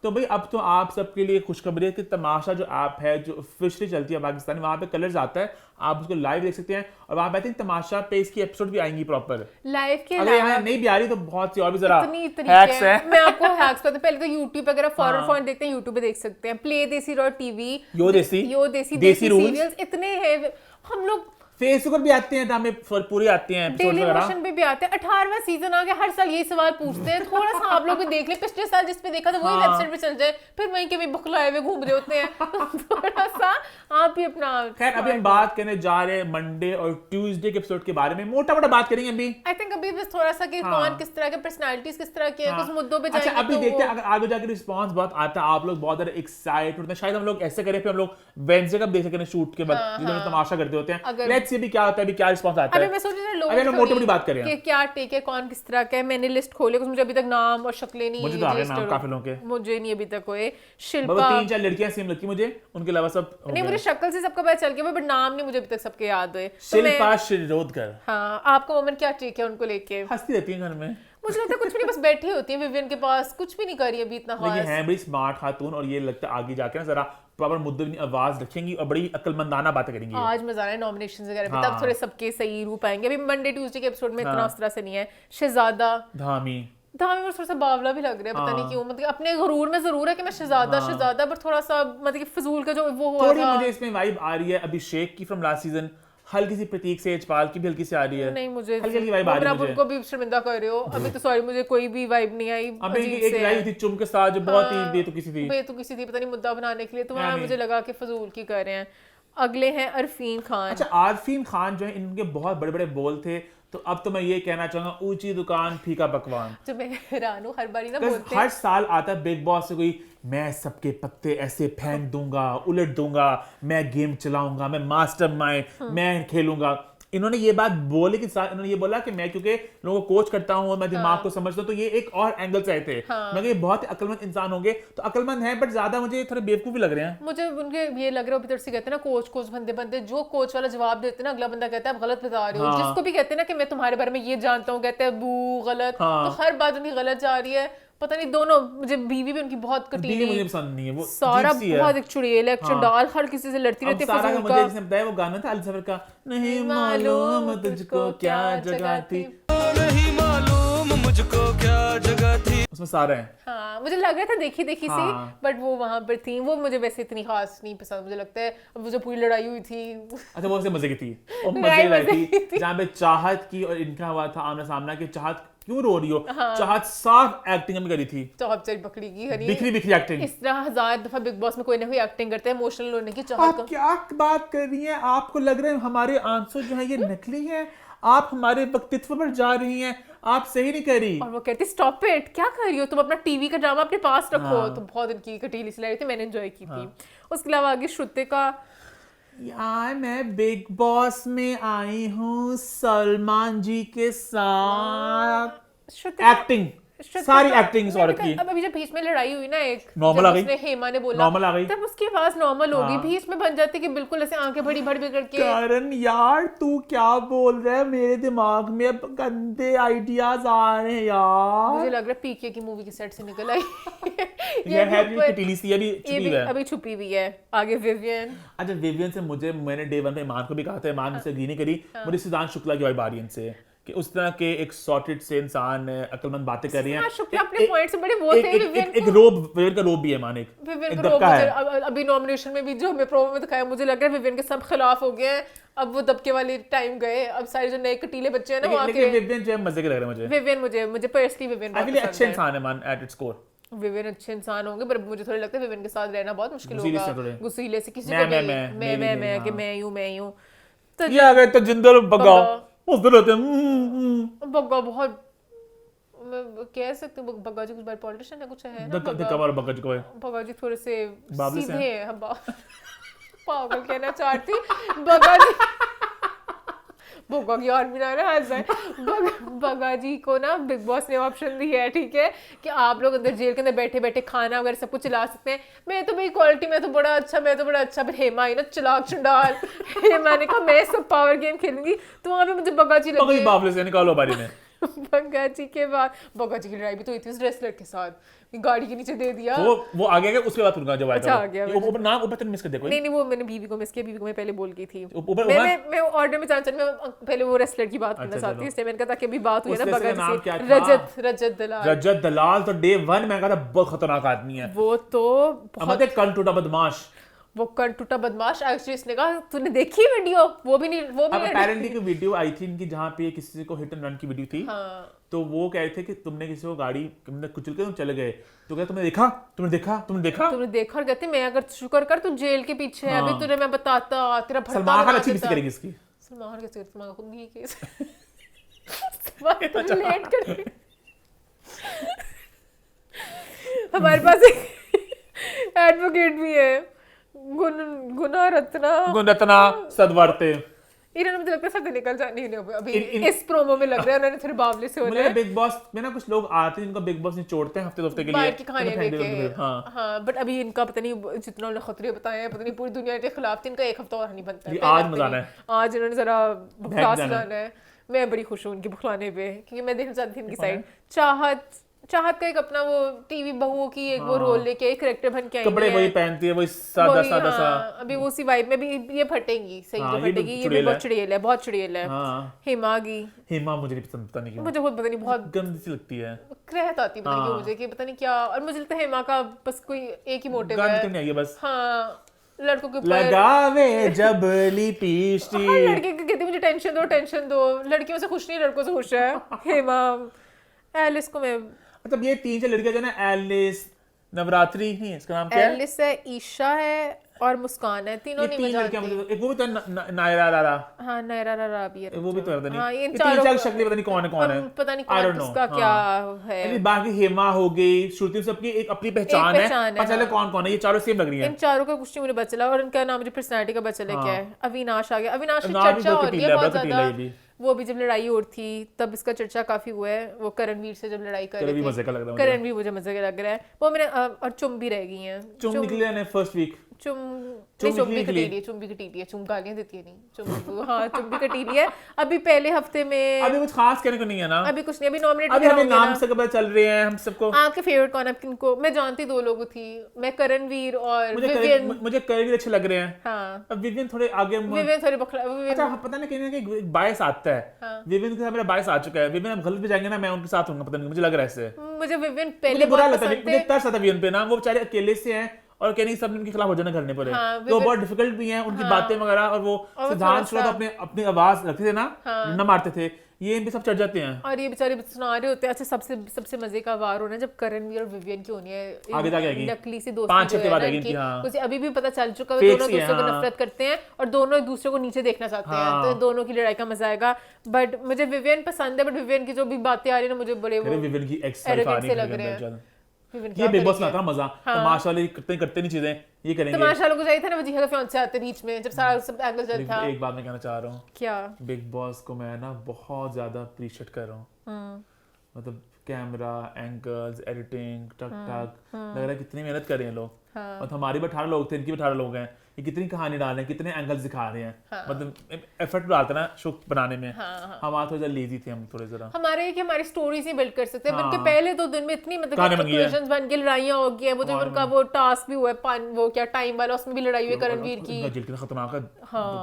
तो भाई अब तो आप सबके लिए खुशखबरी है कि तमाशा जो ऐप है जो ऑफिशियली चलती है पाकिस्तान, वहाँ पे कलर्स आता है, आप उसको लाइव देख सकते हैं। और वहाँ पे आई थिंक तमाशा पे इसकी एपिसोड भी आएंगी प्रॉपर लाइव के अगर यहाँ नहीं भी आ रही तो बहुत सी और भी जरा इतनी हैक्स है। मैं आपको हैक्स पता, पहले तो यूट्यूब पे अगर आप फॉरन फॉरन देखते हैं यूट्यूब पे देख सकते हैं, प्ले देसी.tv, यो देसी देसी रूल्स, सीरियल्स इतने हैं। हम लोग फेसबुक पर भी आते हैं तो हमें पूरी आती हैं एपिसोड डेली वगैरह। मोशन पे भी आते हैं। 18वां सीजन आ गया, हर साल यही सवाल पूछते हैं, थोड़ा सा आप लोग भी देख ले, पिछले साल जिस पे देखा था वही वेबसाइट पे चल जाए, फिर वहीं के भी बुखलाए हुए घूम रहे होते हैं। तो थोड़ा सा आप भी अपना। खैर अभी हम बात करने जा रहे हैं मंडे और ट्यूसडे के एपिसोड के बारे में, मोटा मोटा बात करेंगे अभी। आई थिंक अभी बस थोड़ा सा कि कौन किस तरह के पर्सनालिटीज किस तरह के कुछ मुद्दों पे जाएंगे। अच्छा अभी तो देखते हैं, अगर आगे जाकर रिस्पांस बहुत आता है, आप लोग बहुत ज्यादा एक्साइटेड होते हैं, शायद हम लोग ऐसे करें फिर हम लोग वेडनेसडे का देख सकें शूट के बाद जिसमें तमाशा करते होते हैं। लेट्स सी अभी क्या होता है, अभी क्या रिस्पांस आता अभी है। मैं सोच रही अभी हम मोटी मोटी बात करें कि क्या टेक है, कौन किस तरह का है। मैंने लिस्ट खोली, कुछ मुझे अभी तक नाम और शक्लें नहीं, मुझे तो आ गए नाम काफी लोगों के, मुझे नहीं अभी तक हुए। बस शिल्पा 3-4 लड़कियां सेम लगती मुझे, उनके अलावा सब हो नहीं, गए। मुझे शक्ल से सबका पता चल गया, बट नाम नहीं मुझे अभी तक सबके याद हुए। तो शिल्पा शिरोडकर, हाँ, आपका मोमेंट क्या टेक है उनको लेके? हंसती रहती है घर में, मुझे लगता है कुछ भी नहीं, बस बैठी होती है विवियन के पास, कुछ भी नहीं कर रही अभी इतना लेकिन खास। है बड़ी स्मार्ट खातून और ये लगता है आगे जाके ना जरा प्रॉपर मुद्दों की आवाज रखेंगी और बड़ी अक्लमंदाना बातें करेंगी। आज मजा आ रहा है नॉमिनेशंस वगैरह में, तब थोड़े सबके सही रूप आएंगे। अभी मंडे ट्यूसडे के एपिसोड में इतना उस तरह से नहीं है। शहजादा धामी में थोड़ा सा बावला भी लग रहा है, पता नहीं क्यों। मतलब अपने गुरूर में जरूर है कि मैं शहजादा, पर थोड़ा सा मतलब कि फजूल का जो वो हुआ थोड़ी था। मुझे इसमें वाइब आ रही है अभिषेक की फ्रॉम लास्ट सीजन, हल्की सी प्रतीक से यजपाल की भी हल्की सी आ रही है। नहीं, मुझे हल्की हल्की वाइब आ रही है मुझे। उनको भी शर्मिंदा कर रहे हो अभी तो, सॉरी मुझे कोई भी वाइब नहीं आई। अभी अजीब एक से लाई है। थी चुम के साथ जो बहुत ही बेतुकी थी, बेतुकी सी थी, पता नहीं मुद्दा बनाने के लिए, तो वहाँ नहीं। मुझे लगा कि फजूल की कर रहे हैं। अगले हैं अरफीन खान। अच्छा आरफीन खान जो है इनके बहुत बड़े बड़े बोल थे, तो अब तो मैं ये कहना चाहूंगा ऊंची दुकान फीका पकवान। जो मैं हैरान हूँ, हर बारी ना Because बोलते हर हैं साल आता है बिग बॉस से कोई, मैं सबके पत्ते ऐसे फेंक दूंगा, उलट दूंगा, मैं गेम चलाऊंगा, मैं मास्टरमाइंड, मैं खेलूंगा। इन्होंने ये बात बोले के साथ इन्होंने ये बोला कि मैं क्योंकि लोगों को कोच करता हूँ और मैं दिमाग को समझता हूँ, तो ये एक और एंगल से आए थे। मैं ये बहुत ही अक्लमंद इंसान होंगे, तो अक्लमंद है बट ज्यादा मुझे थोड़े बेवकूफ भी लग रहे हैं। मुझे उनके ये लग रहा है भीतर से कहते हैं ना कोच बंदे जो कोच वाला जवाब देते हैं ना, अगला बंदा कहता है आप गलत बता रहे हो। जिसको भी कहते हैं ना कि मैं तुम्हारे बारे में ये जानता हूँ, कहते हैं बू गलत। तो हर बात उनकी गलत जा रही है, पता नहीं दोनों, मुझे बीवी भी उनकी बहुत बीवी कटीली, मुझे पसंद नहीं है, वो सारा अजीब सी है। बहुत एक चुड़ैल है, एक चंडाल, हर किसी से लड़ती अब रहती है, सारा का फजूल मुझे का। जिसने बताया वो गाना था अली सफर का, नहीं मालूम तुझको क्या जगह थी, उसमें सारा है। हाँ मुझे लग रहा था देखी देखी सी, हाँ। बट वो वहां पर थी, वो मुझे वैसे इतनी खास नहीं पसंद। मुझे लगता है वो जो पूरी लड़ाई हुई थी अच्छा वो उससे मजे की थी, वो लड़ाई मजे मजे की की थी थी। जहाँ पे चाहत की और इनका हुआ था आमना सामना कि चाहत क्यों रो रही हो, चाहत साफ एक्टिंग में करी थी, चौप चल पकड़ी की हनी। बिखरी बिखरी एक्टिंग। इस तरह 1000 दफा बिग बॉस में कोई ना कोई एक्टिंग करता है इमोशनल होने की, चाहत आप क्या बात कर रही हैं, आपको लग रहा है हमारे आंसू जो है ये नकली हैं, आप हमारे व्यक्तित्व पर जा रही हैं, आप सही नहीं कर रही। और वो कहती स्टॉप इट, क्या कर रही हो तुम, अपना टीवी का ड्रामा अपने पास रखो। हाँ। तो बहुत इनकी कटीली सी लड़ाई थी, मैंने एंजॉय की थी। उसके अलावा आगे श्रुतिका, यार मैं बिग बॉस में आई हूँ सलमान जी के साथ, श्रुतिका एक्टिंग सारी एक्टिंग इस औरत की। अब अभी जब बीच में लड़ाई हुई ना, एक Normal जब आ गई। उसने हेमा ने बोला Normal आ गई। तब उसकी आवाज नॉर्मल होगी, हाँ। बीच में बन जाती कि बिल्कुल ऐसे आंखें बड़ी बड़ी बिगड़ के। करण यार तू क्या बोल रहा है, मेरे दिमाग में अब गंदे आइडियाज आ रहे हैं यार। मुझे लग रहा है पीके की मूवी के सेट से निकल आई ये है भी ऊपर- कटीली सी, अभी ये छुपी भी हुई है। अभी छुपी हुई है। आगे विवियन, अच्छा विवियन से मैंने डे वन पे ईमान को भी कहा था, ईमान मुझसे एग्री नहीं करी, मुझे सिद्धांत शुक्ला की वाइब आ रही है इनसे कि उस तरह के एक सॉर्टेड से इंसान अक्लमंद बातें कर रही हैं। सिद्धांत शुक्ला अपने point से बड़े वो थे, विवियन एक विवियन का रोब भी है, मान एक विवियन एक को दबका है। अभी नॉमिनेशन में भी जो हमें प्रोमो में दिखाया, मुझे लग रहा है विवियन के सब खिलाफ हो गए हैं। अब वो दबके वाले टाइम गए, अब सारे जो नए कटीले बच्चे हैं ना वो लेकिन आके। विवियन जो है मजे के लग रहे हैं मुझे। विवियन मुझे पर्सनली विवियन आई बहुत फील अच्छे पसंद है। इंसान है मान एट इट्स कोर। विवियन अच्छे इंसान होंगे, पर मुझे थोड़ा लगता है विवियन के साथ रहना बहुत मुश्किल गुस्सीले होगा। से थोड़े। गुस्सीले से किसी मैं, को मैं, भी मैं, कि हाँ। मैं यूं तो ये आ गए तो जिंदल बगा बगा। उस दिन होते हैं बग्गा बहुत, मैं कह सकती हूँ बग्गा जी कुछ बार पॉलिटिशियन है, कुछ है ना धक्का मारो बगा जी को है। बग्गा जी थोड़े से बाबले से सीधे हैं। हम पागल कहना चाहती बग्गा जी बग्गा की आर्मी ना हंस है। बग्गा जी को ना बिग बॉस ने ऑप्शन दी है, ठीक है, कि आप लोग अंदर जेल के अंदर बैठे बैठे खाना वगैरह सब कुछ चला सकते हैं। मैं तो भाई क्वालिटी में तो बड़ा अच्छा, पर हेमा आई ना चलाक चंडाल। हेमा ने कहा मैं सब पावर गेम खेलूंगी, तो वहां पे मुझे बग्गा जी बगा लगे। जी बाबले से निकालो बारी में। बग्गा जी के बाद बग्गा जी की लड़ाई भी तो हुई थी उस रेसलर के साथ, गाड़ी के नीचे दे दिया। वो आगे गया, उसके बाद उनका जब आया अच्छा, था आ गया, ऊपर नाम ऊपर तो मिस कर दे कोई। नहीं वो मैंने बीवी को मिस किया, बीवी को मैं पहले बोल गई थी। ऊपर मैं ऑर्डर में जानता मैं पहले वो रेसलर की बात करना अच्छा, चाहती चलो। इसलिए मैंने कहा था कि अभी बात हुई है उस ना रेसलर बग्गा का नाम जी क्या से। था? रजत दलाल। रजत दलाल तो डे वन में कहा था बहुत खतरनाक आदमी है, वो तो बहुत, हमारे कन टूटा बदमाश। वो कर टूटा बदमाश। एक्चुअली इसने कहा तूने देखी वीडियो, वो भी अब नहीं अपेरेंटली की वीडियो आई थी इनकी जहाँ पे किसी को हिट एंड रन की वीडियो थी, हाँ। तो वो कह रहे थे कि तुमने किसी को गाड़ी कुचल के तुम चले गए, तो क्या तुमने देखा तूने देखा और कहते मैं अगर शुक्र कर तू जेल के पीछे है, हाँ। अभी तुझे मैं बताता तेरा भरता सलमान खान बना अच्छी देता। किसी करेगी इसकी। सलमान खान कैसे सलमान खुद नहीं केस रिलेट कर। हमारे पास एक एडवोकेट भी है, गुना रत्ना सदवर्ते। इन्होंने मुझे लगता है सब निकल जाने अभी इस प्रोमो में लग रहा है उन्होंने थोड़े बावले से होना मुझे है। बिग बॉस में ना कुछ लोग आते हैं जिनको बिग बॉस निचोड़ते हैं हफ्ते दो हफ्ते के लिए बाहर की कहानियां तो फेंक देते हैं लेके। उनको, हाँ। हाँ बट अभी इनका पता नहीं जितना उन्होंने खतरे बताए हैं, पता नहीं पूरी दुनिया के खिलाफ थी, इनका एक हफ्ता और नहीं बनता है। ये पहले आज हफ्ते मजा नहीं। आना है। आज इन्होंने जरा बकवास जाना है। लाना है। मैं बड़ी खुश हूँ उनकी बुखलाने पे, क्योंकि मैं देखना चाहती थी इनकी कौन है? साइड। चाहत का एक अपना वो टीवी बहुओं की एक वो रोल लेके एक करेक्टर बन के आई कपड़े है। वही पहनती है, वही सादा वही, सादा सा। हाँ, अभी वो उसी वाइब में भी ये फटेंगी सही हाँ, जो ये भी फटेगी, ये भी चुड़ैल बहुत है। चुड़ैल है, बहुत चुड़ैल है। हाँ। हेमा की हेमा मुझे नहीं पसंद, पता नहीं क्यों, मुझे खुद पता नहीं बहुत गंदी सी लगती है, रहत आती पता नहीं क्यों हाँ। मुझे कि पता नहीं क्या। और मुझे लगता है हेमा का बस कोई एक ही मोटिव गंद है, करनी आई है बस। हाँ लड़कों के ऊपर। लगावे जब लिपस्टिक। हाँ लड़के को कहती मुझे टेंशन दो, लड़कियों से खुश नहीं लड़कों से खुश है। हेमा, एलिस को मैं, मतलब ये तीन चार लड़कियां जो ना, एलिस, नवरात्रि नहीं है इसका नाम क्या है, एलिस है, ईशा है और मुस्कान है, तीनों ये नहीं तीन मैं लड़कियां जानती। मुझे, एक वो भी तो नायरा रारा, हाँ नायरा रारा भी है, वो भी तो पता नहीं, हाँ, ये इन तीन चारों चार को- शक्लें पता नहीं कौन है पता नहीं I कौन don't know, किसका हाँ। क्या है। यानी बाकी हेमा हो गई, श्रुति, सबकी एक अपनी पहचान है, पहचान है, पता चले हाँ। कौन कौन है, ये चारों सेम लग रही इन हैं। चारों का कुछ नहीं मुझे बचा और इनका नाम मुझे पर्सनालिटी का बचा क्या हाँ। है। अविनाश आ गया, अविनाश की अविनाश भी चर्चा बहुत हो रही कटीला है है, बहुत बहुत कटीला ज्यादा। है ये भी। वो भी जब लड़ाई हो रही थी तब इसका चर्चा काफी हुआ है, वो करणवीर से जब लड़ाई कर करण भी रहे मजे का लग रहा है थे। मुझे। करण भी मुझे मजे का लग रहा है वो। मैंने और चुम भी रह गई हैं, चुम निकले ने फर्स्ट वीक, चुम्बी कटीली है, चुम गालियां देती है नहीं, हाँ चुम्बी कटीली है। अभी पहले हफ्ते में अभी कुछ खास कहने को नहीं है ना, अभी कुछ नहीं, अभी नॉमिनेट अभी हमें नाम से पता चल रहे हैं हम सबको। आपके फेवरेट कौन है, किनको? मैं जानती 2 लोगों थी, मैं करणवीर और मुझे करणवीर अच्छे लग रहे हैं। हाँ अब विवियन थोड़े आगे विवियन थोड़ी बखला, अच्छा पता नहीं कहीं ना कहीं बायस आता है। विवियन के साथ मेरा बायस आ चुका है। विवियन अब गलत भी जाएंगे ना, मैं उनके साथ हूँ, पता नहीं मुझे लग रहा है ऐसे। मुझे विवियन मुझे पहले बुरा बहुत लगता है, पसंद मुझे थे। तरस आता है विवियन पे ना, वो बेचारे अकेले से हैं और कहीं सब उनके खिलाफ हो जाना करने पड़े। हाँ, तो बहुत डिफिकल्ट भी हैं उनकी बातें वगैरह, और वो सिद्धांत श्रोत अपने अपनी आवाज रखते थे ना, न मारते थे, ये इन पे सब चढ़ जाते हैं और ये बेचारे सुना रहे होते हैं। अच्छा सबसे मजे का वार होना है जब करणवीर और विवियन की होनी है, आगे जाके आएगी, नकली सी 5 दोस्ती हफ्ते बाद आएगी इनकी। हाँ। उसे अभी भी पता चल चुका है, Fake दोनों सी है, दूसरे को हाँ। नफरत करते हैं और दोनों एक दूसरे को नीचे देखना चाहते हैं, हाँ। तो दोनों की लड़ाई का मजा आएगा। बट मुझे विवियन पसंद है, बट विवियन की जो भी बातें आ रही है ना, मुझे बड़े वो विवियन की एक्स arrogant से लग रहे हैं। विवियन ये क्या बिग बॉस में करेगी? आता है मजा, तमाशा वाले करते नहीं चीजें, ये करेंगे। तमाशा लोगों को चाहिए था ना, वजीहा का फियांसे आते बीच में जब सारा सब एंगल चल था। एक बात मैं कहना चाह रहा हूँ, क्या? बिग बॉस को मैं ना बहुत ज्यादा अप्रिशिएट कर रहा हूँ। मतलब कैमरा एंगल्स, एडिटिंग, टक लग रहा है कितनी मेहनत कर रहे हैं लोग। और हमारी भी 18 लोग थे, इनकी भी 18 लोग हैं, ये कितनी कहानी डाल रहे हैं, कितने एंगल्स दिखा रहे हैं। मतलब एफर्ट डालते हैं ना शो बनाने में। हम थोड़ा सा लेजी थे, हम थोड़े जरा हमारे कि हमारी स्टोरीज ही बिल्ड कर सकते हैं, उनके पहले 2 दिन में इतनी मतलब कहानी बन गई है। सिचुएशंस बन गई, लड़ाइयां हो गई हैं, वो जो उनका वो टास्क भी हुआ है, वो क्या टाइम वाला, उसमें भी लड़ाई हुई है करणवीर की। जेल कितना खतरनाक है,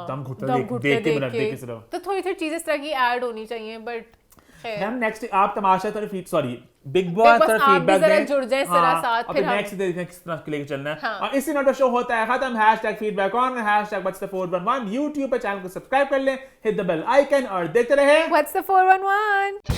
दम घुटता दम देख घुटते के मिनट देख के सिर्फ। तो थोड़ी चीजें इस तरह की ऐड होनी चाहिए, बट हम नेक्स्ट आप तमाशा तरफ sorry big Big boss Boss तरफ आप भी फीडबैक जरा दें। जुड़ जाएं जरा साथ, और फिर हम- नेक्स्ट देखते हैं किस तरह के लेके चलना है। हाँ। और इसी नोट पर शो होता है खत्म। #feedback on #what's411 YouTube पे चैनल को सब्सक्राइब कर लें, हिट द बेल आइकन और देखते रहे What's the 411?